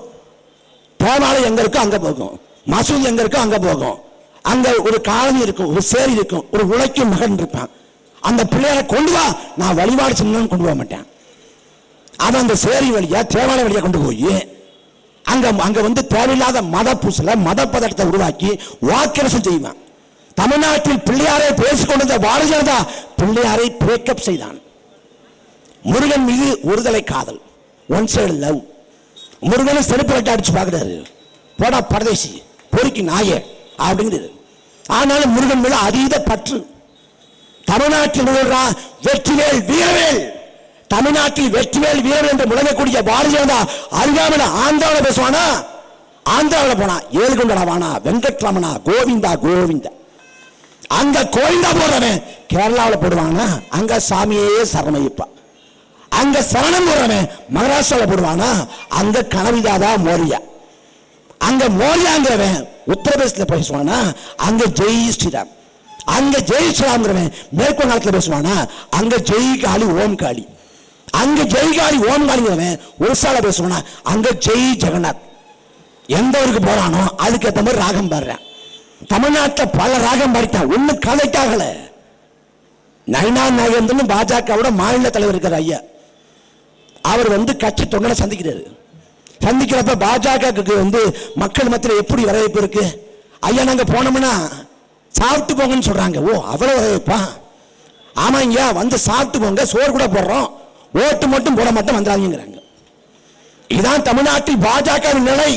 தேவாலயம் எங்க இருக்கோ அங்க போகும், மசூதி எங்க இருக்கோ அங்க போகும். அங்க ஒரு காலனி இருக்கும், ஒரு சேரி இருக்கும், ஒரு உழைக்கும் மகன் இருப்பான். அந்த பிள்ளையாரை கொண்டு வா, நான் வழிபாடு சின்னம் கொண்டு போக மாட்டேன். அவன் அந்த சேரி வழியா தேவாலய வழியா கொண்டு போய் அங்க வந்து தேவையில்லாத மத பூசல மத பதட்டத்தை உருவாக்கி வாக்கரசம் செய்வான். தமிழ்நாட்டில் பிள்ளையாரை பேசிக்கொண்டிருந்த பாரதிய ஜனதா பிள்ளையாரை பிரேக்கப் செய்தான். முருகன் மீது ஒருதலை காதல், ஒன் சைடு லவ். முருகனை செருப்பு அடிச்சு பார்க்கிறாரு, போடா பரதேசி பொறுக்கி நாயே அப்படிங்கிறது. ஆனாலும் முருகன் மேல அதீத பற்று. தமிழ்நாட்டில் வெற்றிவேல் வீரவேல், தமிழ்நாட்டில் வெற்றிவேல் வீரவேல் என்று முழங்கக்கூடிய பாரதிய ஜனதா அருகாமையில் ஆந்திராவில் பேசுவானா? ஆந்திராவில் போனா ஏழுகொண்டடாவானா, வெங்கட்ராமனா, கோவிந்தா கோவிந்தா. அங்க கோவிந்தா போடுறவன் கேரளாவில் போடுவானா? அங்க சாமியே சரணமைப்பா. அங்க சரணம் போடுறவன் மகாராஷ்டிராவில் போடுவானா? அங்க கனவிதாதா மோரியா. அங்க மோரியாங்கிறவன் உத்தரப்பிரதேசத்தில் பேசுவானா? அங்க ஜெய் ஸ்ரீராம். அங்க ஜெய் ஸ்ரீராம்ங்கிறவன் மேற்கு வங்காளத்தில் பேசுவானா? அங்க ஜெய் காளி ஓம் காளி. அங்க ஜெய் காளி ஓம் காளிங்கிறவன் ஒரிசால பேசுவானா? அங்க ஜெய் ஜெகநாத். எந்த ஊருக்கு போறானோ அதுக்கு ஏற்ற மாதிரி ராகம் பாடுறேன். தமிழ்நாட்டில் பல ராகம் பாடித்தான், ஒண்ணு கதைக்காகல. நயினா நாகேந்திரன் பாஜகவோட மாநில தலைவர் இருக்கிற ஐயா, அவர் வந்து கட்சி தொண்டனை சந்திக்கிறாரு. சந்திக்கிறப்ப பாஜக வந்து மக்கள் மத்தியில் எப்படி வரவேற்பு இருக்கு? ஐயா நாங்க போனோம்னா சாப்பிட்டு போங்கன்னு சொல்றாங்க. ஓ அவ்வளவு வரவேற்பா? ஆமாங்க, வந்து சாப்பிட்டு போங்க, சோறு கூட போடுறோம், ஓட்டு மட்டும் போட மாட்டோம் வந்துடாதீங்கிறாங்க. இதுதான் தமிழ்நாட்டில் பாஜகவின் நிலை.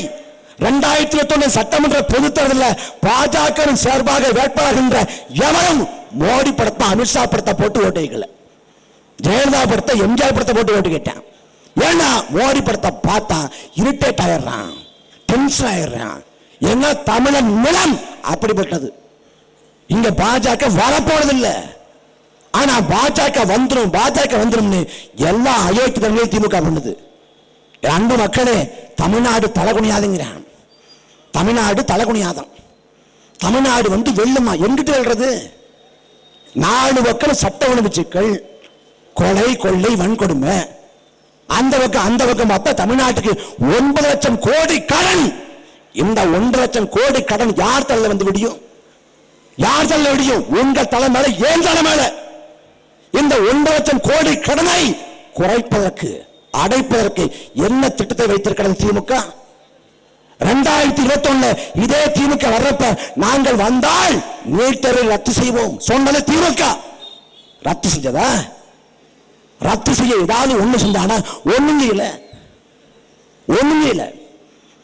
2021 சட்டமன்ற பொதுத் தேர்தலில் பாஜக சார்பாக வேட்பாளர்கின்ற எவரும் மோடி படத்தை அமித்ஷா படத்தை போட்டு ஓட்டு வைக்கல, ஜெயலலிதா படத்தை எம்ஜிஆர் படத்தை போட்டு ஓட்டு கேட்டேன். ஏன்னா மோடி படத்தை பார்த்தா இரிட்டேட் ஆயிடுறான், டென்ஷன் ஆயிடுறான். ஏன்னா தமிழன் நிலம் அப்படிப்பட்டது. இங்க பாஜக வரப்போறதில்லை. ஆனா பாஜக வந்துடும் எல்லா அயோக்கியங்களையும் திமுக பண்ணுது. அன்பு மக்களே, தமிழ்நாடு தலைகுனியாதுங்கிறான். தமிழ்நாடு தலைகுனியாதான். தமிழ்நாடு வந்து வெல்லுமா? எங்கிட்டு வெல்றது? 4 பக்கம் சட்ட ஒழுங்கு சிக்கல், கொலை கொள்ளை வன்கொடுமை. அந்த பக்கம் பார்த்தா தமிழ்நாட்டுக்கு 9 லட்சம் கோடி கடன். இந்த 1 லட்சம் கோடி கடன் யார் தலையில வந்து விடியும்? யார் தலையில விடியும்? உங்க தலை மேல, ஏன் தலை மேல. இந்த 1 லட்சம் கோடி கடனை குறைப்பதற்கு, அடைப்பதற்கு என்ன திட்டத்தை வைத்திருக்கிறது திமுக? 2021 இதே திமுக வர்றப்ப நாங்கள் வந்தால் நீட் தேர்வை ரத்து செய்வோம் சொன்னது திமுக. ரத்து செஞ்சதா? ரத்து செய்ய ஏதாவது ஒண்ணு செஞ்சானா? ஒண்ணுமே இல்லை.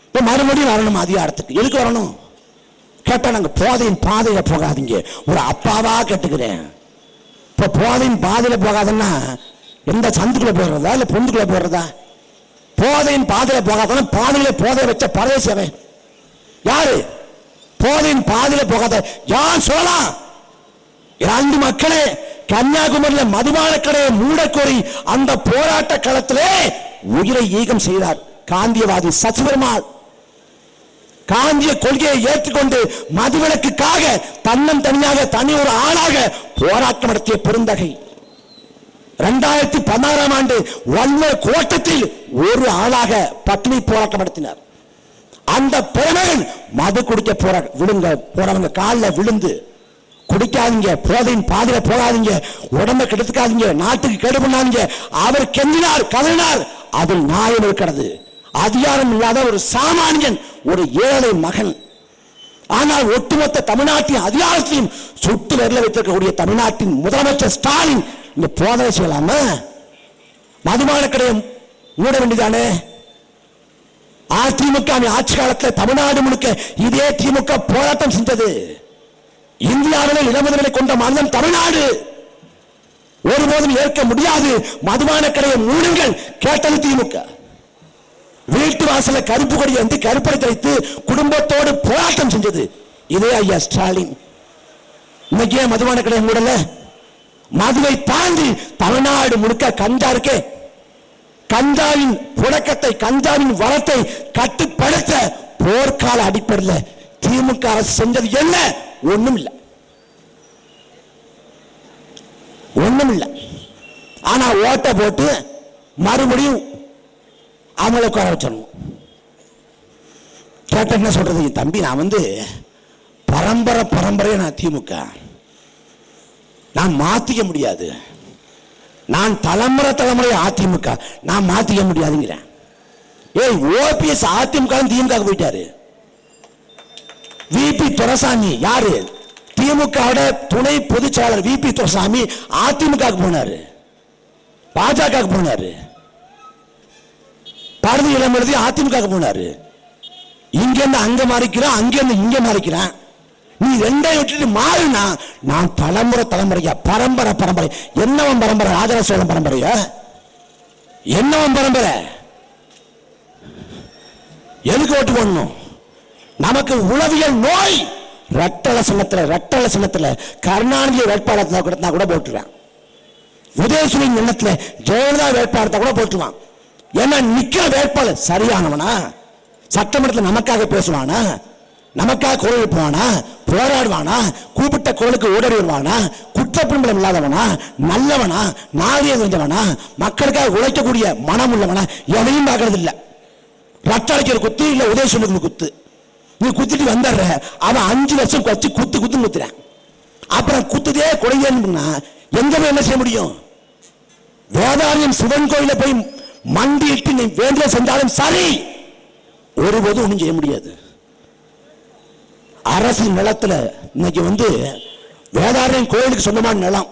இப்ப மறுபடியும் வரணும் அதிகாரத்துக்கு. எதுக்கு வரணும் கேட்டா, நாங்க போதையின் பாதையில போகாதீங்க, ஒரு அப்பாவா கேட்டுக்கிறேன். இப்ப போதையின் பாதையில போகாதுன்னா எந்த சந்துக்குள்ள போடுறதா இல்ல பொந்துக்குள்ள போடுறதா? போதையின் பாதையில போகாத, பாதையில போதை வச்ச பரதேசவன் யாரு? போதையின் பாதையில போகாத யார் சொல்லலாம்? இரண்டு மக்களே, கன்னியாகுமரியில் மதுபான கடையை மூடக்கோரி அந்த போராட்ட களத்திலே உயிரை ஈகம் செய்தார் காந்தியவாதி சசிபெருமாள். காந்திய கொள்கையை ஏற்றுக்கொண்டு மதுவிலக்குக்காக தன்னம் தனியாக தனி ஒரு ஆளாக போராட்டம் நடத்திய பெருந்தகை. 2016 ஆண்டு வல்லுவர் கோட்டத்தில் ஒரு ஆளாக பட்டினி போராட்டம் நடத்தினார். அந்த பெருமகன் மது குடிக்க போறவங்க காலில் விழுந்து, குடிக்காதீங்க, போதையின் பாதையில போகாதீங்க, உடம்ப கெடுத்துக்காதீங்க, நாட்டுக்கு கெடு பண்ணாதீங்க, அவர் கெஞ்சினார், கதறினார். அதில் நியாயம் இருக்கிறது. அதிகாரம் இல்லாத ஒரு சாமானியன், ஒரு ஏழை மகன். ஆனால் ஒட்டுமொத்த தமிழ்நாட்டின் அதிகாரத்தையும் சுட்டு விரல வைத்திருக்கக்கூடிய தமிழ்நாட்டின் முதலமைச்சர் ஸ்டாலின் இந்த போதனை செய்யலாம? மதுபான கடையை மூட வேண்டியதானே? அதிமுக ஆட்சி காலத்தில் தமிழ்நாடு முழுக்க இதே திமுக போராட்டம் செஞ்சது. இந்தியாவில் இளமுதலை கொண்ட மாநிலம் தமிழ்நாடு. ஒருபோதும் ஏற்க முடியாது. மதுபான கடையை மூடுங்கள் கேட்டது திமுக. வீட்டு வாசல கருப்பு கொடியை வந்து கருப்படை வைத்து குடும்பத்தோடு போராட்டம் செஞ்சது இதே ஐயா ஸ்டாலின். இன்னைக்கே மதுபான கடை மூடல. மதுவை தாண்டி தமிழ்நாடு முழுக்க கஞ்சா இருக்கே. கஞ்சாவின் புழக்கத்தை, கஞ்சாவின் வளத்தை கட்டுப்படுத்த போர்க்கால அடிப்படையில் திமுக அரசு செஞ்சது என்ன? ஒண்ணும் இல்லை. ஆனா ஓட்ட போட்டு மறுபடியும் அவங்கள உட்கார வச்சிடணும். கேட்ட என்ன சொல்றது, தம்பி நான் பரம்பரையா நான் திமுக, நான் மாத்திக்க முடியாது, நான் தலைமுறை அதிமுக, நான் மாத்திக்க முடியாதுங்கிறேன். ஏய், ஓபிஎஸ் அதிமுக திமுக போயிட்டாரு. விபி துரைசாமி யாரு? திமுக துணை பொதுச் செயலாளர் விபி துரைசாமி அதிமுக போனாரு, பாஜக போனாரு. பாரதி இளமருதி அதிமுக போனாரு. இங்க இருந்து அங்க மாறிக்கிறான், அங்க இருந்து இங்க மாறிக்கிறான். நீ ரெண்டையும் விட்டுட்டு மாறுனா நான் தலைமுறையா பரம்பரை. என்னவன் பரம்பரை? ராஜராஜ சோழன் பரம்பரையா? என்னவன் பரம்பரை? எதுக்கு ஓட்டு போடணும்? நமக்கு உளவியல் நோய். ரெட்டல சின்னத்துல கருணாநிதி வேட்பாளர் கூட போட்டுருவேன். உதயசூரி எண்ணத்துல ஜெயலலிதா வேட்பாளர் கூட போட்டுருவான். ஏன்னா நிக்கிற வேட்பாளர் சரியானவனா? சட்டமன்றத்தில் நமக்காக பேசுவானா? நமக்காக குரல் எழுப்புவானா? போராடுவானா? கூப்பிட்ட குரலுக்கு ஓடடி வருவானா? குற்றப்பின்பலம் இல்லாதவனா? நல்லவனா? நாகரிகம் தெரிஞ்சவனா? மக்களுக்காக உழைக்கக்கூடிய மனம் உள்ளவனா? எதையும் பார்க்கறது இல்லை. ரத்தடைக்கிற குத்து இல்ல உதயசூரியனுக்கு குத்து. நீ குத்திட்டு வந்துடுற, அவன் 5 வருஷம் கழிச்சு குத்துன்னு குத்துறான். அப்புறம் குத்துதே குறையன்னா எங்க போய் என்ன செய்ய முடியும்? வேதாரியம் சிவன் கோயில போய் மண்டிட்டு நீ வேண்டிய செஞ்சாலும் சரி, ஒருபோதும் ஒன்றும் செய்ய முடியாது. அரசு நிலத்துல இன்னைக்கு வேதாரியம் கோயிலுக்கு சொந்தமான நிலம்.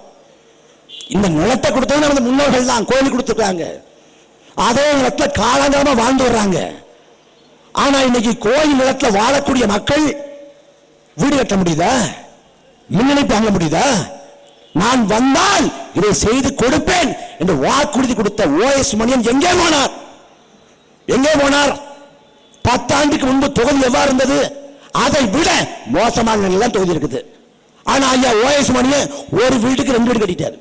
இந்த நிலத்தை கொடுத்தது நமது முன்னோர்கள் தான் கோயிலுக்கு கொடுத்துருக்காங்க. அதே நிலத்துல காலங்காலமா வாழ்ந்து வர்றாங்க. ஆனா இன்னைக்கு கோயில் நிலத்துல வாழக்கூடிய மக்கள் வீடு கட்ட முடியுதா? மின்னணைப்பு வாங்க முடியுதா? நான் வந்தால் இதை செய்து கொடுப்பேன் என்று வாக்குறுதி கொடுத்த ஓஎஸ் மணியன் எங்கே போனார்? 10 ஆண்டுக்கு முன்பு தொகுதி எவ்வாறு இருந்தது? அதை விட மோசமான நிலையில தொகுதி இருக்குது. ஆனா ஐயா ஓஎஸ் மணியன் ஒரு வீட்டுக்கு 2 வீடு கட்டிட்டாரு.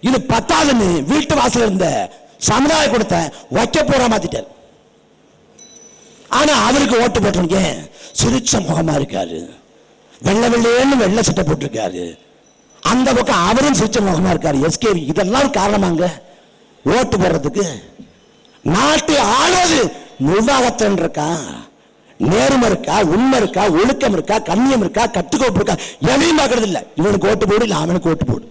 இது 10வது வீட்டு வாசல் இருந்த சமுதாய கொடுத்த வைக்க போற மாத்திட்டாரு. ஆனா அவருக்கு ஓட்டு போட்டீங்க, சிரிச்ச முகமா இருக்காரு, வெள்ளை சட்டை போட்டிருக்காரு. அந்த பக்கம் அவரும் சிரிச்ச முகமா இருக்காரு. எஸ்கேவி இதெல்லாம் காரணமாங்க ஓட்டு போடுறதுக்கு. நாட்டை ஆளுவது நிர்வாகத்தின் இருக்கா, நேர்மை இருக்கா, உண்மை இருக்கா, ஒழுக்கம் இருக்கா, கண்ணியம் இருக்கா, கட்டுக்கோப்பு இருக்கா, எதையும் பார்க்கறது இல்லை. இவனுக்கு ஓட்டு போடு, இல்லை அவனுக்கு ஓட்டு போடு.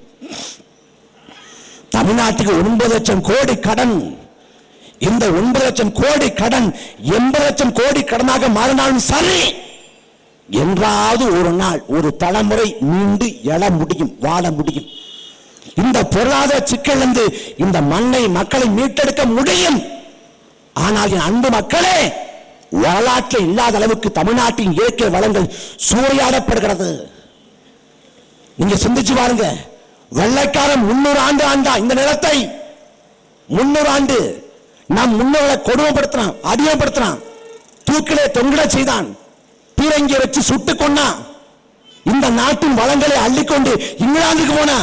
தமிழ்நாட்டுக்கு 9 லட்சம் கோடி கடன். இந்த 9 லட்சம் கோடி கடன் 80 லட்சம் கோடி கடனாக மாறினாலும் சரி, என்றாவது ஒரு நாள் ஒரு தலைமுறை மீண்டு எழ முடியும், வாழ முடியும். இந்த பொருளாதார சிக்கல் இந்த மக்களை மீட்டெடுக்க முடியும். ஆனால் என் அன்பு மக்களே, வரலாற்றில் இல்லாத அளவுக்கு தமிழ்நாட்டின் இயற்கை வளங்கள் சூறையாடப்படுகிறது. நீங்க சிந்திச்சு பாருங்க. வெள்ளைக்காரன் 300 ஆண்டு ஆண்டா இந்த நிலத்தை. 300 ஆண்டு நம் முன்னோர்களை கொடுமைப்படுத்தினான், அடிமைப்படுத்தினான், தூக்கிலே தொங்கிட செய்தான், பீரங்கியை வச்சு சுட்டு கொண்டான். இந்த நாட்டின் வளங்களை அள்ளிக்கொண்டு இங்கிலாந்துக்கு போனா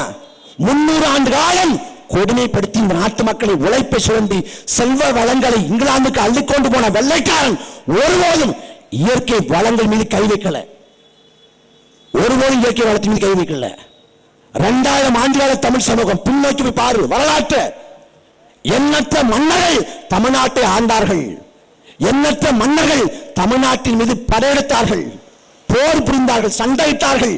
300 ஆண்டு காலம் கொடுமைப்படுத்தி இந்த நாட்டு மக்களை உழைப்பை சுரண்டி செல்வ வளங்களை இங்கிலாந்துக்கு அள்ளிக்கொண்டு போன வெள்ளைக்காரன் ஒருபோதும் இயற்கை வளங்கள் மீது கை வைக்கல. ஒருபோதும் இயற்கை வளத்தின் மீது கை வைக்கல. 2000 ஆண்டுகால தமிழ் சமூகம் பின்னோக்கி போய் பாரு வரலாற்று. எண்ணற்ற மன்னர்கள் தமிழ்நாட்டை ஆண்டார்கள். எண்ணற்ற மன்னர்கள் தமிழ்நாட்டின் மீது படையெடுத்தார்கள், போர் புரிந்தார்கள், சண்டையிட்டார்கள்,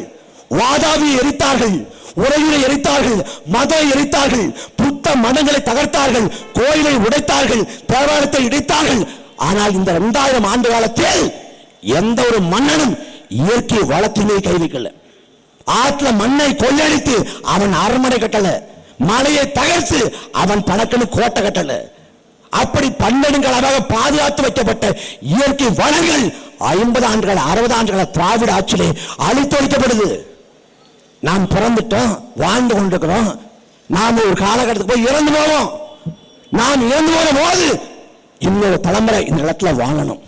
வாதாபியை எரித்தார்கள், உறையூரை எரித்தார்கள், மதம் எரித்தார்கள், புத்த மதங்களை தகர்த்தார்கள், கோயிலை உடைத்தார்கள், தேவாலயத்தை இடித்தார்கள். ஆனால் இந்த 2000 ஆண்டு காலத்தில் எந்த ஒரு மன்னனும் இயற்கை வளத்தின் மீது கை வைக்கல. ஆற்றுல மண்ணை கொள்ளடித்து அவன் அரண்மனை கட்டல, மலையை தகர்த்து அவன் தனக்குன்னு கோட்டை கட்டல. அப்படி 12 காலமாக பாதுகாத்து வைக்கப்பட்ட இயற்கை வளங்கள் 50 ஆண்டுகள் 60 ஆண்டுகள் திராவிட ஆட்சியிலே அழித்தொழிக்கப்படுது. நாம் பிறந்துட்டோம், வாழ்ந்து கொண்டிருக்கிறோம். நாம் ஒரு காலகட்டத்துக்கு போய் இறந்து போவோம். நாம் இறந்து போன போது இன்னொரு தலைமுறை இந்த இடத்துல வாழணும்.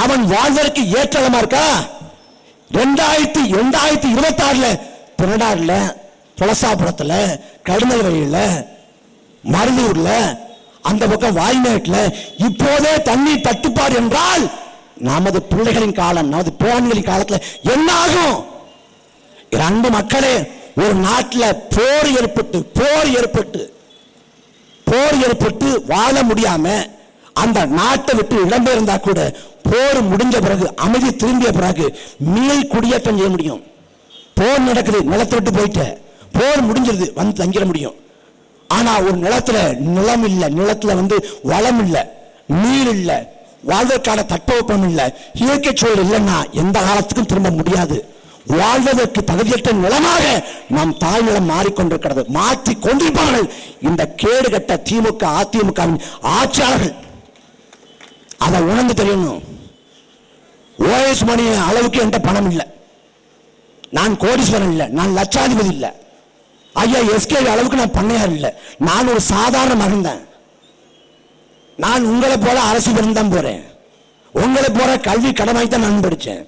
அவன் வாழ்வதற்கு ஏற்றமா இருக்கா? 2026 திருநாடுல, துளசாபுரத்துல, கடுமலையில, மருதூர்ல, அந்த பக்கம் வாய்நாட்டுல இப்போதே தண்ணீர் தட்டுப்பாடு என்றால் நமது பிள்ளைகளின் காலம், நமது பேரன்களின் காலத்துல என்ன ஆகும்? 2 மக்களே, ஒரு நாட்டில் போர் ஏற்பட்டு வாழ முடியாம அந்த நாட்டை விட்டு இடம்பெயர்ந்தா கூட போர் முடிஞ்ச பிறகு, அமைதி திரும்பிய பிறகு மீள் குடியேற்றம் செய்ய முடியும். போர் நடக்குது, நிலத்தை விட்டு போயிட்ட, போர் முடிஞ்சிருது, வந்து தங்கிட முடியும். ஆனா ஒரு நிலத்துல நிலம் இல்லை, நிலத்துல வளம் இல்லை, நீர் இல்லை, வாழ்வதற்கான தட்பவெப்பம் இல்லை, இயற்கை சூழல் இல்லைன்னா எந்த காலத்துக்கும் திரும்ப முடியாது. வாழ்வதற்கு தகுதியற்ற நிலமாக நம் தாய் நிலம் மாறிக்கொண்டிருக்கிறது. மாற்றி கொண்டிருப்பார்கள் இந்த கேடுகட்ட திமுக அதிமுகவின் ஆட்சியாளர்கள். அதை உணர்ந்து தெரியணும். ஓஎஸ் மணி அளவுக்கு என்கிட்ட பணம் இல்லை, நான் கோடீஸ்வரன் இல்லை, நான் லட்சாதிபதி இல்லை, ஐயா எஸ்கே அளவுக்கு நான் பண்ணையார் இல்லை, நான் ஒரு சாதாரண மகன் தான். நான் உங்களை போல அரசு பெருந்து தான் போறேன், உங்களை போல கல்வி கடமை தான் நான் படித்தேன்,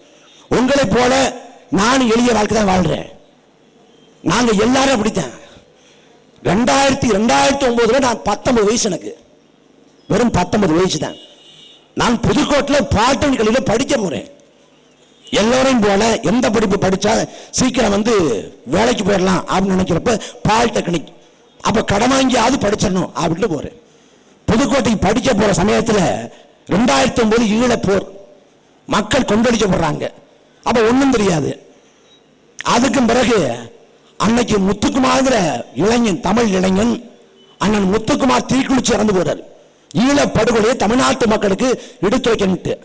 உங்களை போல நான் எளிய வாழ்க்கை தான் வாழ்றேன். நாங்க எல்லாரும் அப்படித்தான். 2009 நான் 19 வயசு, எனக்கு வெறும் 19 வயசு தான். நான் புதுக்கோட்டில் பாலிடெக்னிக் கல்லூரியில் படிக்க போறேன். எல்லோரையும் போல எந்த படிப்பு படிச்சா சீக்கிரம் வேலைக்கு போயிடலாம் அப்படின்னு நினைக்கிறப்ப பாலிடெக்னிக், அப்ப கடன் வாங்கியாவது படிச்சிடணும் அப்படின்னு போறேன். புதுக்கோட்டைக்கு படிக்க போற சமயத்தில் 2009 ஈழப்போர், மக்கள் கொந்தளிக்கப்படுறாங்க. அப்ப ஒண்ணும் தெரியாது. அதுக்கு பிறகு அன்னைக்கு முத்துக்குமார் இளைஞன், தமிழ் இளைஞன் அண்ணன் முத்துக்குமார் தீக்குளிச்சு இறந்து போறாரு. ஈழப்படுகொலையை தமிழ்நாட்டு மக்களுக்கு எடுத்து வைக்க.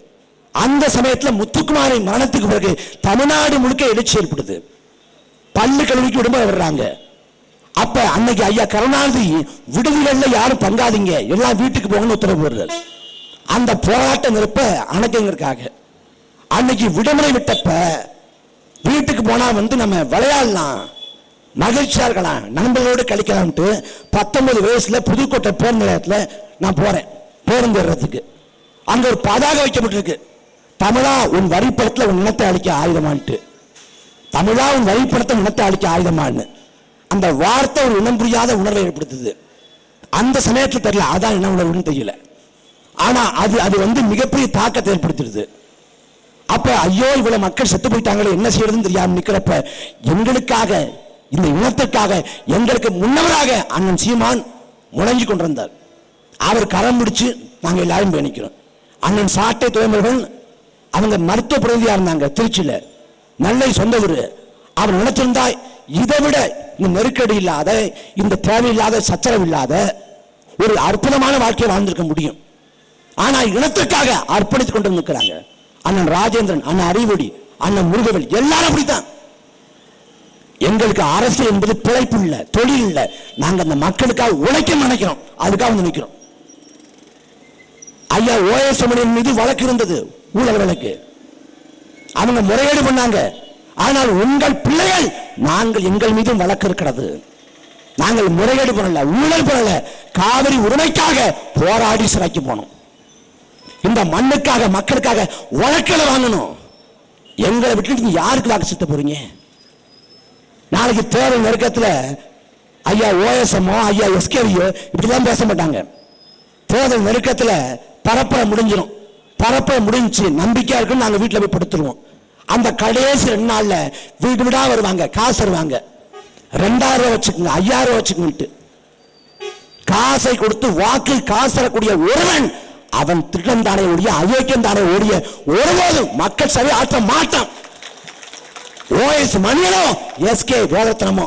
அந்த சமயத்தில் முத்துக்குமாரின் மரணத்துக்கு பிறகு தமிழ்நாடு முழுக்க எழுச்சி ஏற்படுது. பள்ளி கல்விக்கு விடுமுறை வர்றாங்க. அப்ப அன்னைக்கு ஐயா கருணாநிதி விடுதிகளில் யாரும் பங்காதீங்க, எல்லாம் வீட்டுக்கு போகணும்னு உத்தரவு போடுறாரு. அந்த போராட்ட நிற்ப அணைக்கிறதுக்காக அன்னைக்கு விடுமுறை விட்டப்ப வீட்டுக்கு போனா நம்ம விளையாடலாம், மகிழ்ச்சியா இருக்கலாம், நண்பர்களோடு கழிக்கலாம்ட்டு 19 வயசுல புதுக்கோட்டை பேருந்து நிலையத்தில் நான் போறேன் பேருந்து ஏறதுக்கு. அங்க ஒரு பதாகை வைக்கப்பட்டிருக்கு, தமிழா உன் வரிப்படத்தில் உன் இனத்தை அழிக்க ஆயுதமான்ட்டு, தமிழா உன் வரிப்படத்தை இனத்தை அழிக்க ஆயுதமான்னு. அந்த வார்த்தை ஒரு இனம் புரியாத உணர்வை ஏற்படுத்துது. அந்த சமயத்தில் தெரியல அதான் என்ன உணர்வுன்னு தெரியல. ஆனா அது மிகப்பெரிய தாக்கத்தை ஏற்படுத்திடுது. அப்ப ஐயோ இவ்வளவு மக்கள் செத்து போயிட்டாங்களே, என்ன செய்யறதுன்னு தெரியாம நிக்கிறப்ப எங்களுக்காக, இந்த இனத்துக்காக எங்களுக்கு முன்னவராக அண்ணன் சீமான் முழங்கி கொண்டிருந்தார். அவர் கரம் பிடிச்சு நாங்க எல்லாரும் பயணிக்கிறோம். அண்ணன் சாட்டை துறைமுருகன் அவங்க மருத்துவ பிரதிநிதியா இருந்தாங்க திருச்சியில, நல்ல சொந்த ஊரு. அவர் நினைச்சிருந்தா இதை விட இந்த நெருக்கடி இல்லாத, இந்த தேவையில்லாத சச்சரவு இல்லாத ஒரு அற்புதமான வாழ்க்கையை வாழ்ந்திருக்க முடியும். ஆனா இனத்திற்காக அர்ப்பணித்துக் கொண்டு நிற்கிறாங்க. அண்ணன் ராஜேந்திரன், அண்ணன் அறிவொடி, அண்ணன் முருகவேல் எல்லாரும் அப்படித்தான். எங்களுக்கு அரசியல் என்பது பிழைப்பு இல்லை, தொழில் இல்லை, நாங்க அந்த மக்களுக்காக உழைக்க நினைக்கிறோம், அதுக்காக நினைக்கிறோம். ஐயா ஓஎஸ் மணியின் மீது வழக்கு இருந்தது, ஊழல் வழக்கு. அவங்க முறையீடு பண்ணாங்க. ஆனால் உங்கள் பிள்ளைகள், நாங்கள் எங்கள் மீதும் வழக்கு இருக்கிறது. நாங்கள் முறையீடு பண்ணல, ஊழல் பண்ணல, காவிரி உரிமைக்காக போராடி சிறைக்கு போனோம். இந்த மண்ணுக்காக மக்களுக்காக வழக்கில் வாங்கணும். எங்களை விட்டு யாருக்கு வாக்கு செலுத்த போறீங்க? நாளைக்கு தேர்தல் நெருக்கத்தில் ஐயா ஓஎஸ்எம்மோ ஐயா எஸ்கேவியோ இப்படிதான் பேச மாட்டாங்க. தேர்தல் நெருக்கத்தில் பரப்புரை முடிஞ்சிடும், பரப்புரை முடிஞ்சு நம்பிக்கையா இருக்குன்னு நாங்கள் வீட்டில் போய் படுத்துருவோம். அந்த கடைசி 2 நாள்ல வீடு வீடா வருவாங்க, காசு வருவாங்க, 2000 ரூபாய் வச்சுக்கோங்க, 5000 ரூபாய் வச்சுக்கிட்டு காசை கொடுத்து வாக்கு காசு தரக்கூடிய ஒருவன் அவன் திருடன் தானே ஓடிய, அயோக்கியம் தானே ஓடிய, ஒருபோதும் மக்கள் சரி ஆற்ற மாட்டான். ஓஎஸ் மணியனோ எஸ்கே வேதத்தனமோ,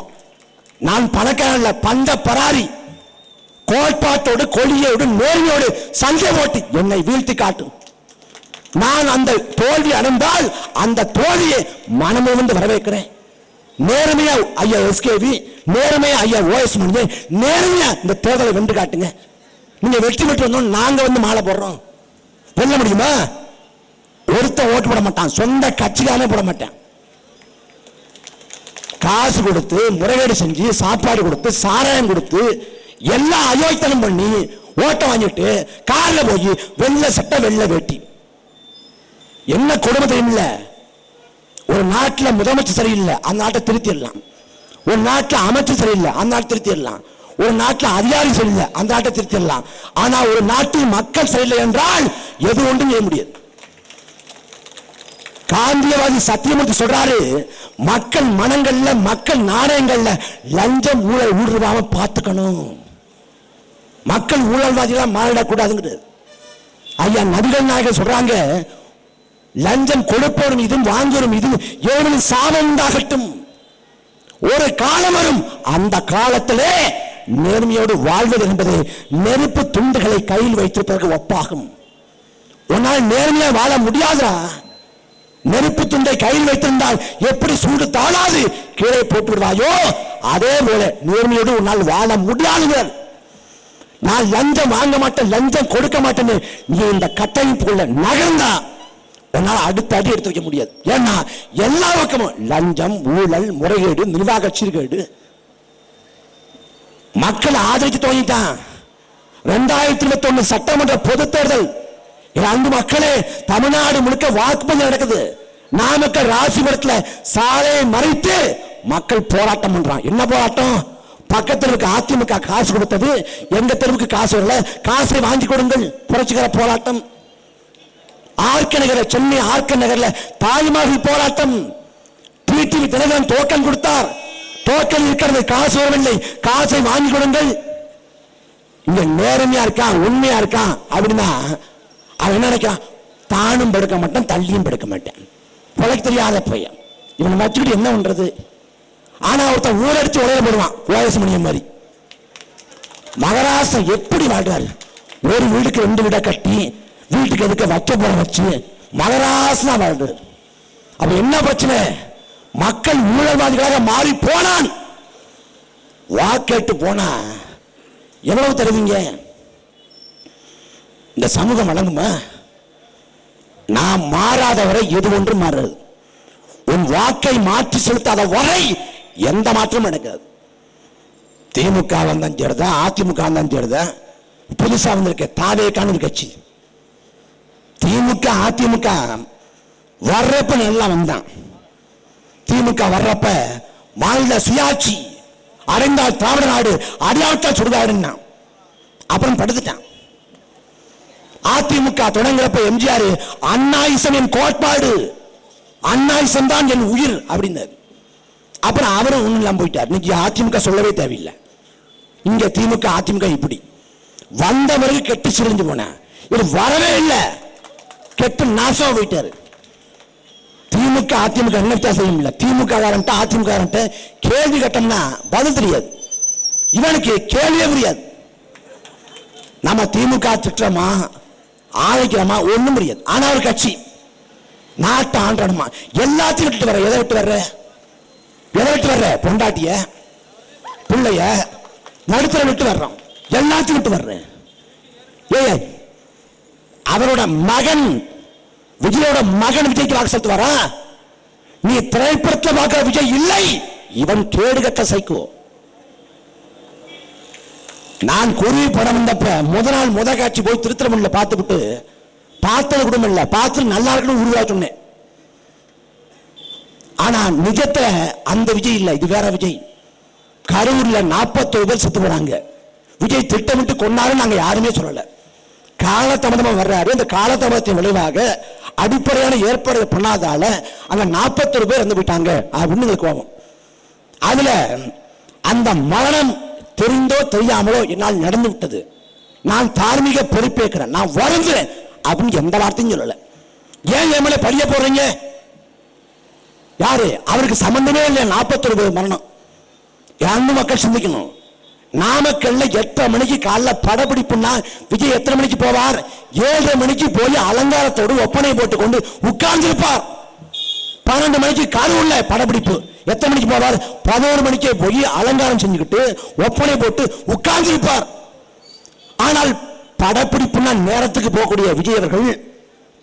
நான் பணக்காரன் பந்த பராரி, கோட்பாட்டோடு கொடியோடு நேர்மையோடு சண்டை போட்டு என்னை வீழ்த்தி காட்டும். நான் அந்த தோல்வி அடைந்தால் அந்த தோல்வியை மனமிருந்து வரவேற்கிறேன். நேர்மையா ஐயா எஸ்கேவி, நேர்மையா ஐயா ஓஎஸ் மணியை, நேர்மையா இந்த தேர்தலை வென்று காட்டுங்க. நீங்க வெற்றி பெற்று வந்தோம், நாங்க மாலை போடுறோம். வெல்ல முடியுமா? ஒருத்த ஓட்டு போட மாட்டான், சொந்த கட்சிக்காரனே போட மாட்டேன். காசு கொடுத்து முறைகேடு செஞ்சு சாப்பாடு கொடுத்து சாராயம் கொடுத்து எல்லாம் அயோக்கியத்தனம் பண்ணி ஓட்ட வாங்கிட்டு கார்ல போய் வெள்ளை சட்டை வெள்ளை வேட்டி. என்ன கொடுமை தெரியுமில்ல? ஒரு நாட்டில் முதலமைச்சர் சரியில்லை, அந்த நாட்டை திருத்திடலாம். ஒரு நாட்டில் அமைச்சர் சரியில்லை, அந்த நாட்டை திருத்திடலாம். ஒரு நாட்டில் அதிகாரி சரியில்லை, அந்த நாட்டை திருத்திடலாம். ஆனா ஒரு நாட்டில் மக்கள் சரியில்லை என்றால் எது ஒன்றும் செய்ய முடியாது. காந்தியவாதி சத்தியமூர்த்தி சொல்றாரு, மக்கள் மனங்கள்ல, மக்கள் நாணயங்கள்ல லஞ்சம் ஊழல் ஊடுருவாம பார்த்துக்கணும். மக்கள் ஊழல்வாதிகளா மாறிடக்கூடாதுங்கிறது. ஐயா நபிகள் நாயகர் சொல்றாங்க, லஞ்சம் கொடுப்பவரும் இதுவும் வாங்குவரும் இதுவும் ஏவனும் சாபம் உண்டாகட்டும். ஒரு காலம் வரும், அந்த காலத்திலே நேர்மையோடு வாழ்வது என்பது நெருப்பு துண்டுகளை கையில் வைத்திருப்பதற்கு ஒப்பாகும். உன்னால் நேர்மையா வாழ முடியாதா? நெருப்பு துண்டை கையில் வைத்திருந்தால் எப்படி சூடு தாழாது கீழே போட்டு விடுவாயோ, அதே போல நேர்மையோடு உன்னால் வாழ முடியாது. நான் லஞ்சம் வாங்க மாட்டேன், லஞ்சம் கொடுக்க மாட்டேன்னு நீ இந்த கட்டமைப்புக்குள்ள நகர்ந்தா உன்னால் அடுத்த அடி எடுத்து வைக்க முடியாது. ஏன்னா எல்லா பக்கமும் லஞ்சம், ஊழல், முறைகேடு, நிர்வாக சீர்கேடு. மக்கள் ஆதரிச்சு துவங்கிட்டான். 2021 சட்டமன்ற பொது தேர்தல், அங்கு மக்களே தமிழ்நாடு முழுக்க வாக்குப்பதிவு நடக்குது. நாமக்கல் ராசிபுரத்தில் சாலையை மறைத்து மக்கள் போராட்டம் பண்றான். என்ன போராட்டம்? பக்கத்தில் இருக்க அதிமுக காசு கொடுத்தது, எங்க தெருவுக்கு காசு வரல, காசை வாங்கி கொடுங்கள், புரட்சிகர போராட்டம். ஆர்கே நகர், சென்னை ஆர்கே நகர்ல தாய்மார்கள் போராட்டம். டிடிவி தினகரன் டோக்கன் கொடுத்தார், டோக்கன் இருக்கிறது, காசு வரவில்லை, காசை வாங்கி கொடுங்கள். இங்க நேர்மையா இருக்கான், உண்மையா இருக்கான் அப்படின்னா அவன் என்ன நினைக்கிறான்? தானும் படுக்க மாட்டான், தள்ளியும் படுக்க மாட்டேன், பொழைக்க தெரியாத பையன், இவனை வச்சுக்கிட்டு என்ன பண்றது? ஆனா ஒருத்தன் ஊரடிச்சு உடைய போடுவான், ஓயசமணியம் மாதிரி. மகராசன் எப்படி வாழ்றாரு? ஒரு வீட்டுக்கு 2 வீடை கட்டி வீட்டுக்கு எதுக்க வைக்க போற வச்சு மகராசனா வாழ்றாரு. அப்ப என்ன பிரச்சனை? மக்கள் ஊழல்வாதிகளாக மாறி போனான். வாக்கேட்டு போனா எவ்வளவு தருவீங்க? இந்த சமூகம் வழங்குமா? நாம் மாறாத வரை எது ஒன்றும் மாறாது. உன் வாக்கை மாற்றி செலுத்தாத வரை எந்த மாற்றமும் நடக்காது. திமுக வந்தான் சேருதா, அதிமுக வந்தான் சேருதா, புதுசா வந்திருக்க தாவேக்கான ஒரு கட்சி. திமுக அதிமுக வர்றப்ப நல்லா வந்தான். திமுக வர்றப்ப மாநில சுயாட்சி அடைந்தால் திராவிட நாடு, அடையாளத்தால் சுடுகாடுன்னா அப்புறம் படுத்துட்டான். அதிமுக தொடங்குறப்ப எம்ஜிஆர் அண்ணாயிசம் என் கோட்பாடு, அண்ணாயிசம் தான் என் உயிர் அப்படின்னாரு. அப்புறம் அவரும் ஒன்றும் இல்லாம போயிட்டார். இன்னைக்கு அதிமுக சொல்லவே தேவையில்லை. இங்க திமுக அதிமுக இப்படி வந்த பிறகு கெட்டு சிரிஞ்சு போன, இது வரவே இல்லை, கெட்டு நாசம் போயிட்டாரு. திமுக அதிமுக என்ன வித்தியாசம் இல்லை. திமுக காரன்ட்ட அதிமுக காரன்ட்ட கேள்வி கட்டம்னா பதில் தெரியாது, இவனுக்கு கேள்வியே புரியாது. நம்ம திமுக திட்டமா ஆழைக்கிறோமா ஒண்ணும் முடியாது. ஆனா ஒரு கட்சி நாட்டை ஆண்டணுமா, எல்லாத்தையும் விட்டுட்டு வர்ற. எதை விட்டு வர்ற? எதை விட்டு வர்ற? பொண்டாட்டிய, பிள்ளைய, நடுத்தர விட்டு வர்றோம், எல்லாத்தையும் விட்டு வர்றேன். அவரோட மகன் விஜயோட மகன் விஜய்க்கு வாக்கு செலுத்து வரா? நீ திரைப்படத்தில் பார்க்கிற விஜய் இல்லை, இவன் கேடுகட்ட சைக்கோ. நான் குருவி படம் வந்தப்ப முத காட்சி போய் திருத்திரமணில பார்த்துவிட்டு, பார்த்தது கூட இல்ல, பார்த்து நல்லா இருக்குன்னு உருவா சொன்னேன். ஆனா நிஜத்துல அந்த விஜய் இல்ல, இது வேற விஜய். கரூர்ல 41 பேர் செத்து போறாங்க. விஜய் திட்டமிட்டு கொண்டாரு நாங்க யாருமே சொல்லல. காலதாமதமா வர்றாரு. அந்த காலதாமதத்தின் விளைவாக அடிப்படையான ஏற்பாடு பண்ணாதால அங்க 41 பேர் இறந்து போயிட்டாங்க அப்படின்னு கோபம். அதுல அந்த மரணம் தெரிந்தோ தெரியாமலோ என்னால் நடந்து விட்டது, நான் தார்மீக பொறுப்பேற்கிறேன், நான் வருகிறேன் அப்படின்னு எந்த வார்த்தையும் சொல்லல. ஏன் என் மேல பழிய போடுறீங்க? யாரு? அவருக்கு சம்பந்தமே இல்லை. 41 பேர் மரணம். யாருன்னு மக்கள் சிந்திக்கணும். நாமக்கல்ல 8 மணிக்கு காலைல படப்பிடிப்புன்னா விஜய் எத்தனை மணிக்கு போவார்? 7:30 மணிக்கு போய் அலங்காரத்தோடு ஒப்பனை போட்டுக் கொண்டு உட்கார்ந்திருப்பார். 12 மணிக்கு கரூர்ல படப்பிடிப்பு. எத்தனை மணிக்கு போவார்? 11 மணிக்கே போய் அலங்காரம் செஞ்சுக்கிட்டு ஒப்பனை போட்டு உட்கார்ந்திருப்பார். ஆனால் படப்பிடிப்புன்னா நேரத்துக்கு போகக்கூடிய விஜய் அவர்கள்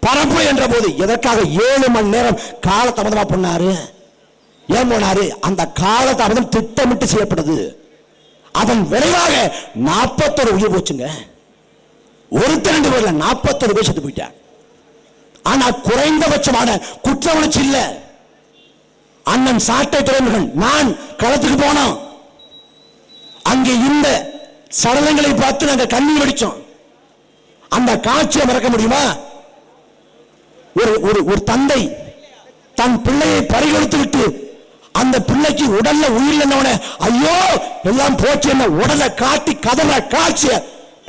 பரப்பு என்ற போது எதற்காக 7 மணி நேரம் காலதாமதமா பண்ணாரு? ஏன் போனாரு? அந்த காலதாமதம் திட்டமிட்டு செய்யப்படுது. அதன் விளைவாக 41 உயிர் போச்சுங்க. ஒருத்தர் 2 பேர்ல 41 பேர் செத்து போயிட்டார். ஆனா குறைந்தபட்சமான குற்ற உணர்ச்சி இல்ல. அண்ணன் சாட்டை துறைமுகன் நான் களத்துக்கு போனோம். அங்கே இந்த சடலங்களை பார்த்து நாங்க கண்ணீர் வடிச்சோம். அந்த காட்சியை மறக்க முடியுமா? ஒரு தந்தை தன் பிள்ளையை பறிகொடுத்து விட்டு அந்த பிள்ளைக்கு உடல்ல உயிர் என்னவன ஐயோ எல்லாம் போச்சு என்ன உடலை காட்டி கதற காட்சிய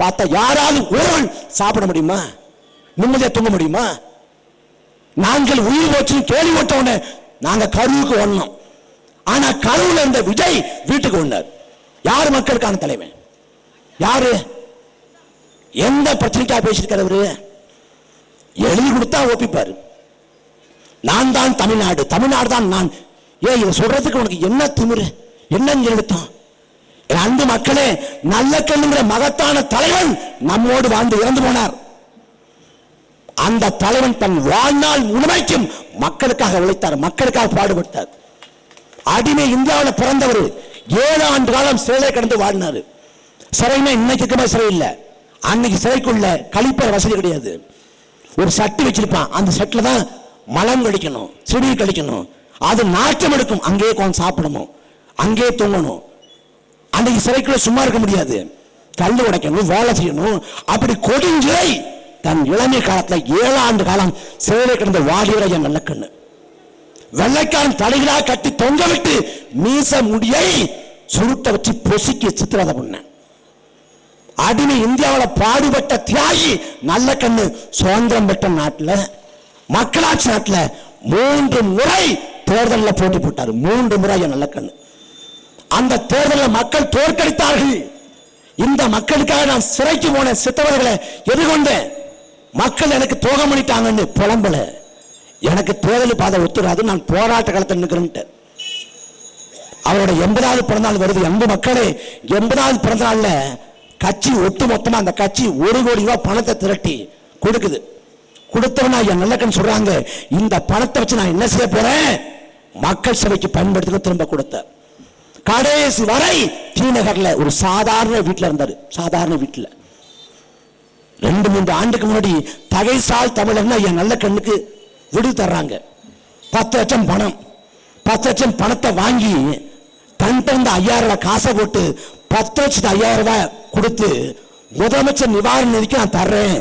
பார்த்த யாராவது ஒருவன் சாப்பிட முடியுமா? நிம்மதியா தூங்க முடியுமா? நாங்கள் உயிர் போச்சு கேள்விப்பட்டவன நாங்க கருவுக்கு ஒண்ணோம். ஆனா கருவுல இருந்த விஜய் வீட்டுக்கு ஒண்ணார். யாரு மக்களுக்கான தலைவன்? யாரு? எந்த பிரச்சனைக்காக பேசியிருக்கிறவரு? எழுதி கொடுத்தா ஒப்பிப்பாரு. நான் தான் தமிழ்நாடு, தமிழ்நாடு தான் நான். ஏன் இதை சொல்றதுக்கு உனக்கு என்ன திமிரு, என்ன எழுத்தம்? அன்பு மக்களே, நல்ல கண்ணுங்கிற மகத்தான தலைவன் நம்மோடு வாழ்ந்து இறந்து போனார். அந்த தலைவன் தன் வாழ்நாள் முழுமைக்கும் மக்களுக்காக உழைத்தார், மக்களுக்காக பாடுபட்டார். அடிமை இந்தியாவில் பிறந்தவர் 7 ஆண்டு காலம் சிறையிலே கடந்து வாழ்னாரு. சிறைனா இன்னைக்கு சிறை இல்ல, அன்னைக்கு சிறைக்குள்ள கழிப்பற வசதி கிடையாது. ஒரு சட்டு வச்சிருப்பான், அந்த சட்டில தான் மலம் கழிக்கணும், சிறுநீர் கழிக்கணும். அது நாட்டம் எடுக்கும், அங்கேயே கொஞ்சம் சாப்பிடணும், அங்கேயே தூங்கணும். அன்னைக்கு சிறைக்குள்ள சும்மா இருக்க முடியாது, கல் உடைக்கணும், வேலை செய்யணும். அப்படி கொடுஞ்சிறை தன் இளமை காலத்துல 7 ஆண்டு காலம் சிறையிலே கிடந்த வாலிபர் என் நல்லக்கண்ணு. வெள்ளைக்காரன் தலைகளாக கட்டி தொங்க விட்டு மீச முடியை சுருட்ட வச்சு பொசுக்கி சித்திரவதை பண்ண அடிமை இந்தியாவில் பாடுபட்ட தியாகி நல்ல கண்ணு. சுதந்திரம் பெற்ற நாட்டில், மக்களாட்சி நாட்டில் 3 முறை தேர்தலில் போட்டி போட்டார். 3 முறை நல்ல கண்ணு. அந்த தேர்தலில் மக்கள் தோற்கடித்தார்கள். இந்த மக்களுக்காக நான் சிறைக்கு போன சித்தவர்களை எதிர்கொண்டேன். மக்கள் எனக்கு துரோகம் பண்ணிட்டாங்கன்னு புலம்பல. எனக்கு தேர்தல் பாதை ஒத்துறாது, நான் போராட்ட காலத்தில் நிற்கிறேன்ட்டு. அவரோட 80வது பிறந்தநாள் வருது. அன்பு மக்களே, 80வது பிறந்தநாள்ல கட்சி ஒட்டு மொத்தமா அந்த கட்சி 1 கோடி ரூபாய் பணத்தை திரட்டி கொடுக்குது. கொடுத்தவனா என் நல்லக்கன் சொல்றாங்க, இந்த பணத்தை வச்சு நான் என்ன செய்ய போறேன், மக்கள் சபைக்கு பயன்படுத்த திரும்ப கொடுத்த. கடைசி வரை தீநகர்ல ஒரு சாதாரண வீட்டில் இருந்தாரு. சாதாரண வீட்டில் 2-3 ஆண்டுக்கு முன்னாடி தகைசால் தமிழர்னா என் நல்ல கண்ணுக்கு விடு தர்றாங்க. 10 லட்சம் பணம், 10 லட்சம் பணத்தை வாங்கி தன்கிட்ட 5000 ரூபாய் காசை போட்டு 10,05,000 ரூபாய் கொடுத்து முதலமைச்சர் நிவாரண நிதிக்கு நான் தர்றேன்.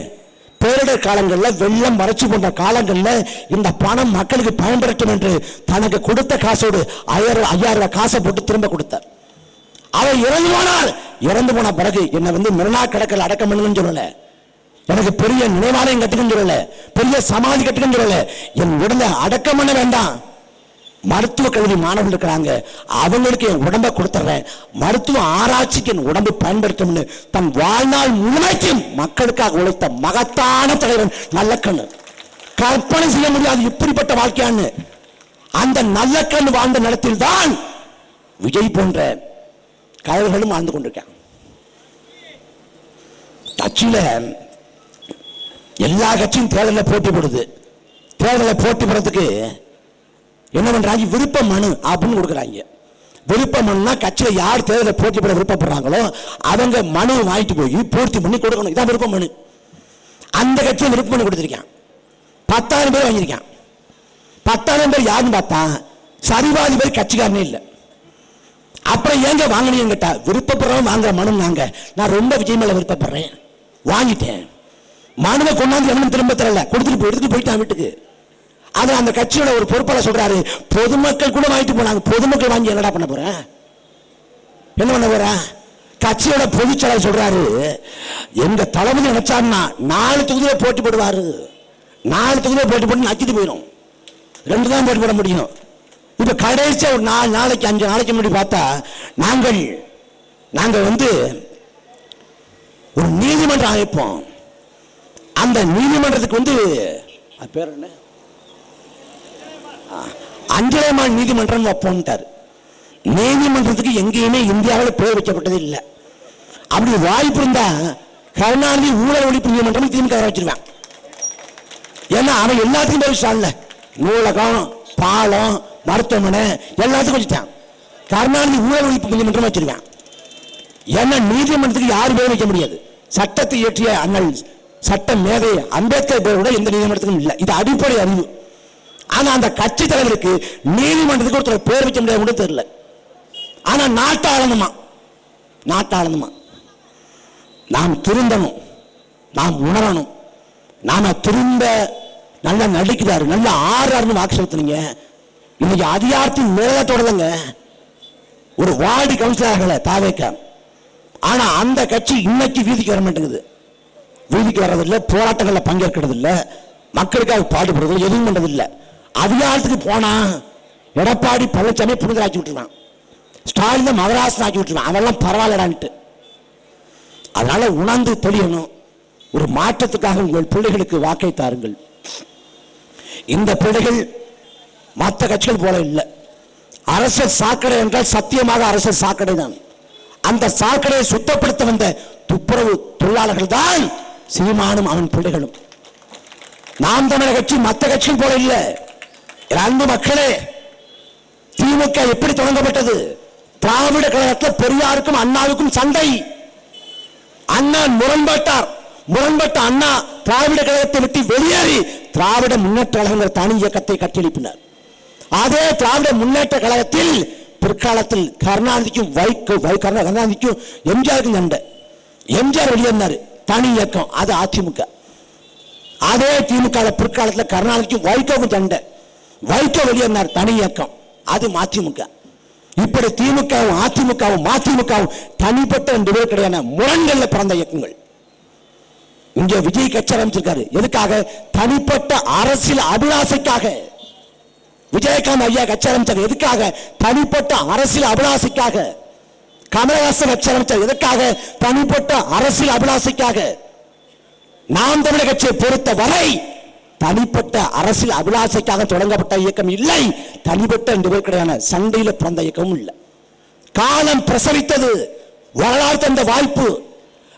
பேரிடர் காலங்களில், வெள்ளம் வறட்சி போன்ற காலங்களில் இந்த பணம் மக்களுக்கு பயன்படுத்தும் என்று தனக்கு கொடுத்த காசோடு 5000 ரூபாய் காசை போட்டு திரும்ப கொடுத்தார். அவர் இறந்து போனார். இறந்து போன பிறகு என்னை மெரினா கடற்கரை அடக்கம் பண்ணுங்கன்னு சொல்லல, எனக்கு பெரிய நினைவாலயம் கட்டுக்குன்னு சொல்லல, பெரிய சமாதி கட்டுக்குன்னு சொல்லல, என் உடலை அடக்கம் பண்ண வேண்டாம். மருத்துவ கல்வி மாணவர்கள் இருக்கிறாங்க, அவங்களுக்கு என் உடம்பை கொடுத்துறேன், மருத்துவ ஆராய்ச்சிக்கு என் உடம்பு பயன்படுத்தும். தன் வாழ்நாள் முழுமைக்கும் மக்களுக்காக உழைத்த மகத்தான தலைவன் நல்லக்கண்ணு. கற்பனை செய்ய முடியாது இப்படிப்பட்ட வாழ்க்கையான்னு. அந்த நல்லக்கண்ணு வாழ்ந்த நிலத்தில் தான் விஜய் போன்ற கலைஞர்களும் வாழ்ந்து கொண்டிருக்காங்க. கட்சியில எல்லா கட்சியும் தேர்தலில் போட்டி போடுது. தேர்தலில் போட்டி போடுறதுக்கு என்ன பண்றாங்க, விருப்ப மனு அப்படின்னு கொடுக்குறாங்க. விருப்ப மனுனா கட்சியில யார் தேர்தலில் போட்டி போட விருப்பப்படுறாங்களோ அவங்க மனு வாங்கிட்டு போய் பூர்த்தி பண்ணி கொடுக்கணும். இதான் விருப்ப மனு. அந்த கட்சியை விருப்ப மனு கொடுத்துருக்கான். 10,000 பேர் வாங்கியிருக்கான். 10,000 பேர் யாருன்னு பார்த்தா சரிவாதி பேர் கட்சிக்காரனே இல்லை. அப்புறம் ஏங்க வாங்கினீங்க கேட்டா, விருப்பப்படுறவங்க வாங்குற மனு நாங்க, நான் ரொம்ப விஜய் மேல விருப்பப்படுறேன், வாங்கிட்டேன். மனுவை கொண்டாந்து என்ன திரும்ப தரல, கொடுத்துட்டு எடுத்துட்டு போயிட்டான் வீட்டுக்கு. அது அந்த கட்சியோட ஒரு பொறுப்பாளர் சொல்றாரு, பொதுமக்கள் கூட வாங்கிட்டு போனாங்க, பொதுமக்கள் வாங்கி என்னடா பண்ண போற, என்ன பண்ண போற? கட்சியோட பொதுச்செயலாளர் சொல்றாரு, எங்க தளபதி நினைச்சாருன்னா 4 தொகுதியில போட்டி போடுவாரு, 4 தொகுதியில போட்டி போட்டு நக்கிட்டு போயிடும், 2 தான் போட்டி போட முடியும். இப்ப கடைசியா ஒரு 4 நாளைக்கு 5 நாளைக்கு முன்னாடி பார்த்தா நாங்க ஒரு நீதிமன்றம் அமைப்போம். அந்த நீதிமன்றத்துக்கு பேர் என்ன, அஞ்சலமான் நீதிமன்றம் வைப்போம்ட்டார். நீதிமன்றத்துக்கு எங்கேயுமே இந்தியாவில் பேர் வைக்கப்பட்டது இல்லை. அப்படி வாய்ப்பு இருந்தா கருணாநிதி ஊழல் ஒழிப்பு நீதிமன்றம் திமுக வச்சிருவான். ஏன்னா அவன் எல்லாத்துக்கும் பேர் வச்சான்ல, நூலகம், பாலம், மருத்துவமனை எல்லாத்துக்கும் வச்சுட்டான். கருணாநிதி ஊழல் ஒழிப்பு நீதிமன்றம் வச்சிருவான். ஏன்னா நீதிமன்றத்துக்கு யாரு பேர் வைக்க முடியாது. சட்டத்தை இயற்றிய அண்ணல் சட்ட மேதை அம்பேத்கர் பேரோட எந்த நீதிமன்றத்துக்கும் இல்லை. இது அடிப்படை அறிவு. ஆனா அந்த கட்சி தலைவருக்கு நீதிமன்றத்துக்கு ஒருத்தர் பேர் வைக்க முடியாது கூட தெரியல. ஆனா நாட்டாளனுமா நாம் திருந்தணும், நாம் உணரணும். நாம திரும்ப நல்லா நடிக்கிறாரு, நல்லா ஆறாருன்னு வாக்கு செலுத்தினீங்க. இன்னைக்கு அதிகாரத்தின் மேலத்தோடலங்க ஒரு வார்டு கவுன்சிலர்களை தாவேக்க. ஆனா அந்த கட்சி இன்னைக்கு வீதிக்கு வர மாட்டேங்குது. வீதிக்கு வர்றதில்லை, போராட்டங்களில் பங்கேற்கிறது இல்லை, மக்களுக்காக பாடுபடுறது எதுவும் பண்றதில்லை. அதிகாரத்துக்கு போனா எடப்பாடி பழனிசாமி புனிதராக்கி விட்டுருவான், ஸ்டாலின் மகராசன் ஆக்கி விட்டுருவான், அவெல்லாம் பரவாயில்லடான்ட்டு. அதனால உணர்ந்து தெளியணும். ஒரு மாற்றத்துக்காக உங்கள் பிள்ளைகளுக்கு வாக்கை தாருங்கள். இந்த பிள்ளைகள் மற்ற கட்சிகள் போல இல்லை. அரசியல் சாக்கடை என்றால் சத்தியமாக அரசியல் சாக்கடை தான். அந்த சாக்கடையை சுத்தப்படுத்த வந்த துப்புரவு தொழிலாளர்கள் தான் சீமானும் அவன் பிள்ளைகளும். நாம் தமிழர் கட்சி மற்ற கட்சிகள் போல இல்லை. அன்பு மக்களே, திமுக எப்படி தொடங்கப்பட்டது? திராவிட கழகத்தில் பெரியாருக்கும் அண்ணாவுக்கும் சண்டை. அண்ணா முரண்பட்ட அண்ணா திராவிட கழகத்தை விட்டு வெளியேறி திராவிட முன்னேற்ற கழகங்கள் தனி இயக்கத்தை கட்டியெழுப்பினார். அதே திராவிட முன்னேற்ற கழகத்தில் பிற்காலத்தில் கருணாநிதிக்கும் கருணாநிதிக்கும் எம்ஜிஆருக்கும் சண்டை. எம்ஜிஆர் வெளியேறினார், தனி இயக்கம், அது அதிமுக. அதே திமுக பிற்காலத்தில் கருணாநிதிக்கும் வைகோவுக்கும் சண்டை. வைகோ வெளியேறினார், தனி இயக்கம், அது மதிமுக. இப்படி திமுகவும் அதிமுகவும் மதிமுகவும் தனிப்பட்ட 2 பேர் கிடையாது, முரண்கள்ல பிறந்த இயக்கங்கள். இங்கே விஜய் கட்சி ஆரம்பிச்சிருக்காரு. எதுக்காக? தனிப்பட்ட அரசியல் அபிலாசைக்காக. விஜயகாந்த் ஐயா கட்சி ஆரம்பிச்சார். எதுக்காக? தனிப்பட்ட அரசியல் அபிலாசைக்காக. கமலஹாசன் கட்சி ஆரம்பிச்சார். எதுக்காக? தனிப்பட்ட அரசியல் அபிலாசைக்காக. நாம் தமிழர் கட்சியை பொறுத்த வரை தனிப்பட்ட அரசியல் அபிலாசைக்காக தொடங்கப்பட்ட இயக்கம் இல்லை. தனிப்பட்ட 2 பேர் கிடையாது, சண்டையில பிறந்த இயக்கமும் இல்லை. காலம் பிரசவித்தது, வரலாறு தந்த வாய்ப்பு.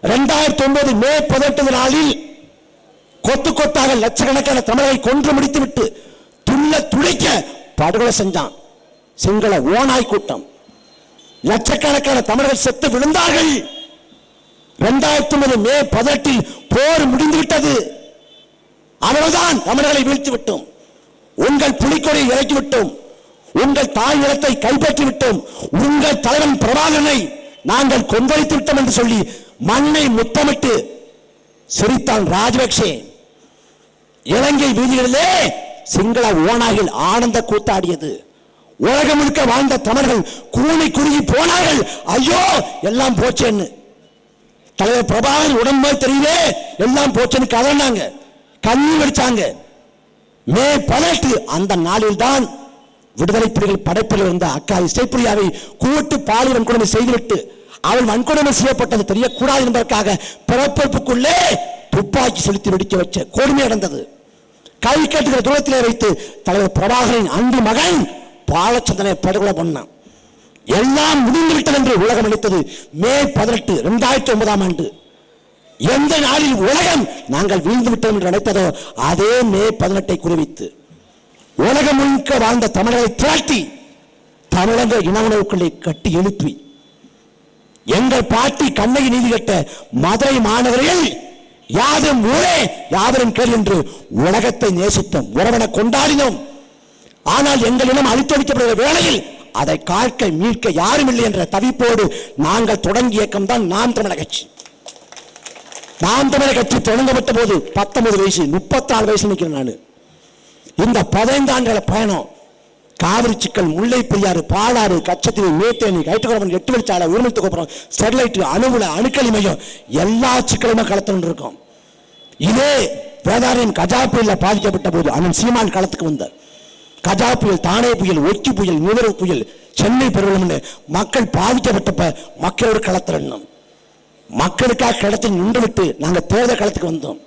2009 மே 18 நாளில் கொத்து கொத்தாக லட்சக்கணக்கான தமிழரை கொன்று முடித்து விட்டு துளைக்க படுகொலை செஞ்சான் சிங்கள ஓநாய் கூட்டம். லட்சக்கணக்கான தமிழர்கள் செத்து விழுந்தார்கள். 2009 மே 18 போர் முடிந்துவிட்டது. அவ்வளவுதான், தமிழர்களை வீழ்த்தி விட்டோம். உங்கள் புலிக்கொடியை இறக்கி விட்டோம். உங்கள் தாய் நிலத்தை கைப்பற்றி விட்டோம். உங்கள் தலைவன் பிரபாகரனை நாங்கள் கொந்தளித்து விட்டோம் என்று சொல்லி மண்ணை முத்தமிட்டு சிரித்தான் ராஜபக்சே. இலங்கை வீதிகளிலே சிங்கள ஓநாய்கள் ஆனந்த கூத்தாடியது. உலகம் முழுக்க வாழ்ந்த தமிழர்கள் கூனி குறுகி போனார்கள். ஐயோ எல்லாம் போச்சேன்னு. தலைவர் பிரபாகரன் உடம்பு தெரியவே எல்லாம் போச்சுன்னு கதறினாங்க, கண்ணீர் வடிச்சாங்க. மே 18 அந்த நாளில் தான் விடுதலை புலிகள் படைப்பில் இருந்த அக்கா இசைப்பிரியாவை கூட்டு பாலியல் வன்கொடுமை செய்துவிட்டு அவள் வன்கொடுமை செய்யப்பட்டது தெரியக்கூடாது என்பதற்காக பிறப்புக்குள்ளே துப்பாக்கி செலுத்தி வெடிக்க வச்ச கொடுமை நடந்தது. கை கட்டுகிற தூரத்திலே வைத்து தலைவர் பிரபாகரின் அன்பு மகன் பாலச்சந்திரனை படுகொலை பண்ணான். எல்லாம் முடிந்துவிட்டது என்று உலகம் அளித்தது மே 18 2009 ஆண்டு. எந்த நாளில் உலகம் நாங்கள் வீழ்ந்து விட்டோம் என்று நினைத்ததோ அதே மே 18 குறிவித்து உலகம் முழுக்க வாழ்ந்த தமிழரை திரட்டி தமிழக இன உணவுக்குள்ளே கட்டி எழுப்பி எங்கள் பாட்டி கண்ணகி நீதி கட்ட மதுரை மாநகரில் யாதும் ஊரே யாவரும் கேள் என்று உலகத்தை நேசித்தோம், உறவனை கொண்டாடினோம். ஆனால் எங்களிடம் அழித்தொழிக்கப்படுகிற வேளையில் அதை காக்க மீட்க யாரும் இல்லை என்ற தவிப்போடு நாங்கள் தொடங்கிய இயக்கம் தான் நாம் தமிழர் கட்சி. நாம் தமிழர் கட்சி தொடங்கப்பட்ட போது 19 வயசு, 34 வயசு நிற்கிறேன் நான். இந்த 15 ஆண்டுகள பயணம் காவிரி சிக்கல், முல்லை பெரியாறு, பாலாறு, கச்சத்தீவு, மேட்டேனி, கைட்டுக்குளம், 8 வழிச்சாலை, உரிமத்து கோபுரம், ஸ்டெர்லைட், அணுகுல, அணுக்களி மையம் எல்லா சிக்கலுமே களத்தில் இருக்கோம். இதே வேதாரின் கஜா புயலில் பாதிக்கப்பட்ட போது அண்ணன் சீமான் களத்துக்கு வந்தார். கஜா புயல், தானே புயல், ஒக்கி புயல், நிவரு புயல், சென்னை பெருவெள்ளம் மக்கள் பாதிக்கப்பட்டப்ப மக்களோடு களத்தில் இருந்தோம். மக்களுக்காக களத்தில் நின்றுவிட்டு நாங்கள் தேர்தல் களத்துக்கு வந்தோம்.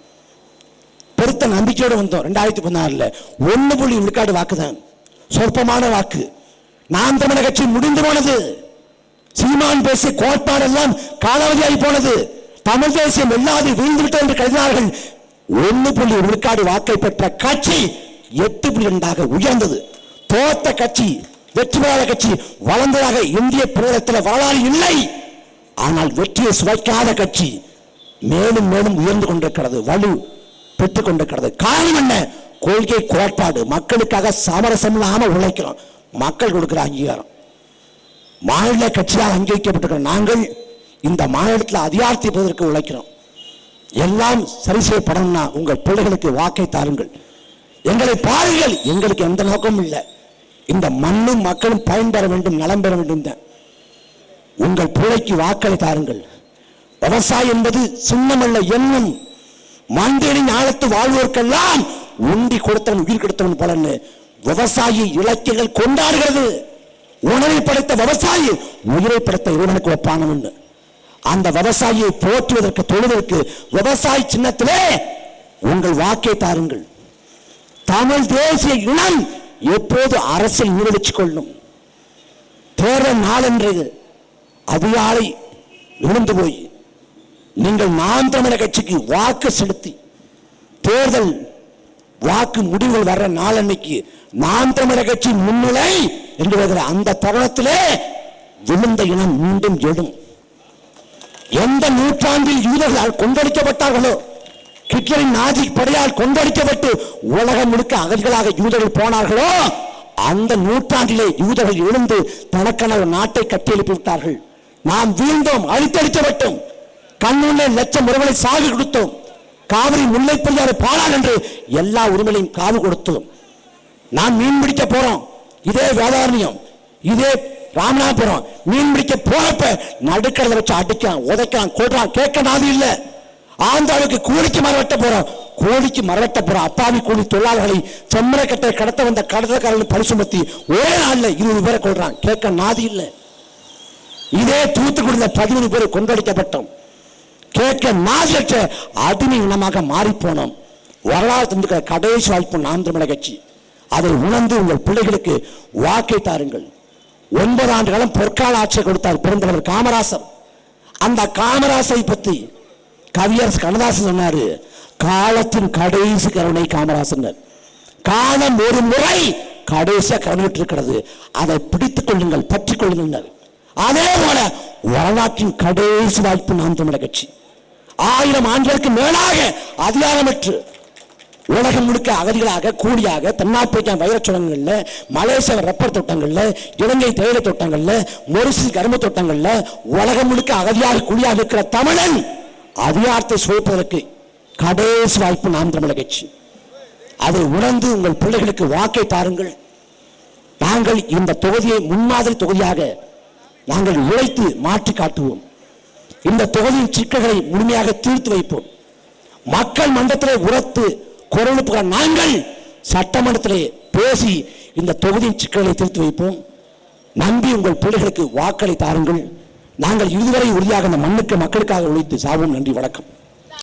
பெருத்த நம்பிக்கையோடு வந்தோம். 2016 1 விழுக்காடு வாக்கு தான், சொற்பமான வாக்கு. நாம் தமிழர் கட்சி முடிந்து போனது. சீமான் பேசிய கோட்பாடெல்லாம் காலாவதியாகி போனது. தமிழ் தேசியம் எல்லாது வீழ்ந்து விட்டது என்று கருதினார்கள். 1 விழுக்காடு வாக்கை பெற்ற கட்சி 8.2 உயர்ந்தது. தோத்த கட்சி, வெற்றி பெறாத கட்சி வளர்ந்ததாக இந்திய பிரதேசத்தில் வரலாறு இல்லை. ஆனால் வெற்றியை சுவைக்காத கட்சி மேலும் மேலும் உயர்ந்து கொண்டிருக்கிறது, வலு பெற்றுக் கொண்டிருக்கிறது. காரணம் என்ன? கொள்கை கோட்பாடு. மக்களுக்காக சமரசம் இல்லாம உழைக்கிறோம். மக்கள் கொடுக்கிற அங்கீகாரம். மாநில கட்சியாக அங்கீகரிக்கப்பட்டிருக்கிறோம். நாங்கள் இந்த மாநிலத்தில் அதிகாரத்தை பெறுவதற்கு உழைக்கிறோம். எல்லாம் சரி செய்யப்படணும்னா உங்கள் பிள்ளைகளுக்கு வாக்கை தாருங்கள், எங்களை பாருங்கள். எங்களுக்கு எந்த நோக்கமும் இல்லை. இந்த மண்ணும் மக்களும் பயன்பெற வேண்டும், நலம் பெற வேண்டும். உங்கள் பிள்ளைக்கு வாக்களை தாருங்கள். விவசாயம் என்பது சின்னமல்ல, எண்ணம். மந்தேனி ஞானத்து வாழ்வோருக்கெல்லாம் உண்டி கொடுத்தவன் உயிர் கொடுத்தவன் போலன்னு விவசாயி இலக்கியங்கள் கொண்டாடுகிறது. உணவை படைத்த விவசாயி உயிரை படைத்த இறைவனுக்கு ஒப்பானவன். அந்த விவசாயியை போற்றுவதற்கு தொழுவதற்கு விவசாய சின்னத்திலே உங்கள் வாக்கை தாருங்கள். தமிழ் தேசிய இனம் எப்போது அரசியல் ஈடுபட்டுக் கொள்ளும். தேர்தல் நாளன்று அதிகாலை எழுந்து போய் நீங்கள் நாம் தமிழர் கட்சிக்கு வாக்கு செலுத்தி தேர்தல் வாக்கு முடிவுகள் வர்ற நாள் அன்னைக்கு நாம் தமிழர் கட்சி முன்னிலை என்று வருகிற அந்த தருணத்திலே விழுந்த இனம் மீண்டும் எழும். எந்த நூற்றாண்டில் யூதர்களால் கொந்தளிக்கப்பட்டார்களோ, ஹிட்லரின் நாஜி படையால் கொந்தளிக்கப்பட்டு உலகம் முழுக்க அகதிகளாக யூதர்கள் போனார்களோ, அந்த நூற்றாண்டிலே யூதர்கள் எழுந்து தனக்கான ஒரு நாட்டை கட்டியெழுப்பி விட்டார்கள். நாம் வீழ்ந்தோம், அழித்தளிக்கப்பட்டோம், கண்ணுள்ளே லட்சம் உறவுகளை சாகு கொடுத்தோம், காவிரி முல்லை பெரியாறு பாலான் என்று எல்லா உரிமைகளையும் காவு கொடுத்தோம். நாம் மீன் பிடிக்க போறோம், இதே வேதாரண்யம், இதே ராமநாதபுரம் மீன் பிடிக்க போறப்ப நடுக்கடலை வச்சு அடிக்கலாம், உதைக்கலாம், கொள்றான், கேட்க நாதி இல்லை. ஆந்திராவுக்கு கூலிக்கு மரவட்ட போறோம், கோழிக்கு மரவட்ட போறோம். அப்பாவி கூலி தொழிலாளர்களை செம்மரக்கட்டை கடத்த வந்த கடத்தக்காரர்கள் பரிசுமத்தி ஒரே நாள்ல 20 பேரை கொள்றான், கேட்க நாதி இல்லை. இதே தூத்துக்குடியில 11 பேர் கொண்டடிக்கப்பட்டோம், கேட்க நாதியற்ற அடிமை இனமாக மாறி போனோம். வரலாறு தந்துக்கிற கடைசி வாய்ப்பு நாம் தமிழர் கட்சி. அதை உணர்ந்து உங்கள் பிள்ளைகளுக்கு வாக்கை தாருங்கள். 9 ஆண்டு காலம் பொற்கால ஆட்சியை கொடுத்தார் பிறந்தவர் காமராசர். அந்த காமராசரை பற்றி கவியரசு கண்ணதாசன் சொன்னாரு, காலத்தின் கடைசி கருணை காமராசன். காலம் ஒரு முறை கடைசியா கருணிட்டு இருக்கிறது, அதை பிடித்துக் கொள்ளுங்கள், பற்றிக் கொள்ளுங்கள். அதே போல வரலாற்றின் கடைசி வாய்ப்பு நாம் தமிழர் கட்சி. 1000 ஆண்டுகளுக்கு மேலாக அதிகாரமற்று உலகம் முழுக்க அகதிகளாக கூலியாக தென்னாப்பிரிக்கா வைரச் சுரங்கங்கள்ல, மலேசியா ரப்பர் தோட்டங்கள்ல, இலங்கை தேயிலை தோட்டங்கள்ல, மொரிசி கரும்பு தோட்டங்கள்ல உலகம் முழுக்க அகதியாக கூலியாக இருக்கிற தமிழன் அதிகாரத்தை சுவைப்பதற்கு கடைசி வாய்ப்பு நாம் தமிழர் கட்சி. அதை உணர்ந்து உங்கள் பிள்ளைகளுக்கு வாக்கை தாருங்கள். நாங்கள் இந்த தொகுதியை முன்மாதிரி தொகுதியாக நாங்கள் உழைத்து மாற்றி காட்டுவோம். இந்த தொகுதியின் சிக்கல்களை முழுமையாக தீர்த்து வைப்போம். மக்கள் மன்றத்திலே உரத்து குரல் நாங்கள் சட்டமன்றத்திலே பேசி இந்த தொகுதியின் சிக்கல்களை தீர்த்து வைப்போம். நம்பி உங்கள் பிள்ளைகளுக்கு வாக்களை தாருங்கள். நாங்கள் இதுவரை உறுதியாக இந்த மண்ணுக்கு மக்களுக்காக உழைத்து சாவோம். நன்றி, வணக்கம்.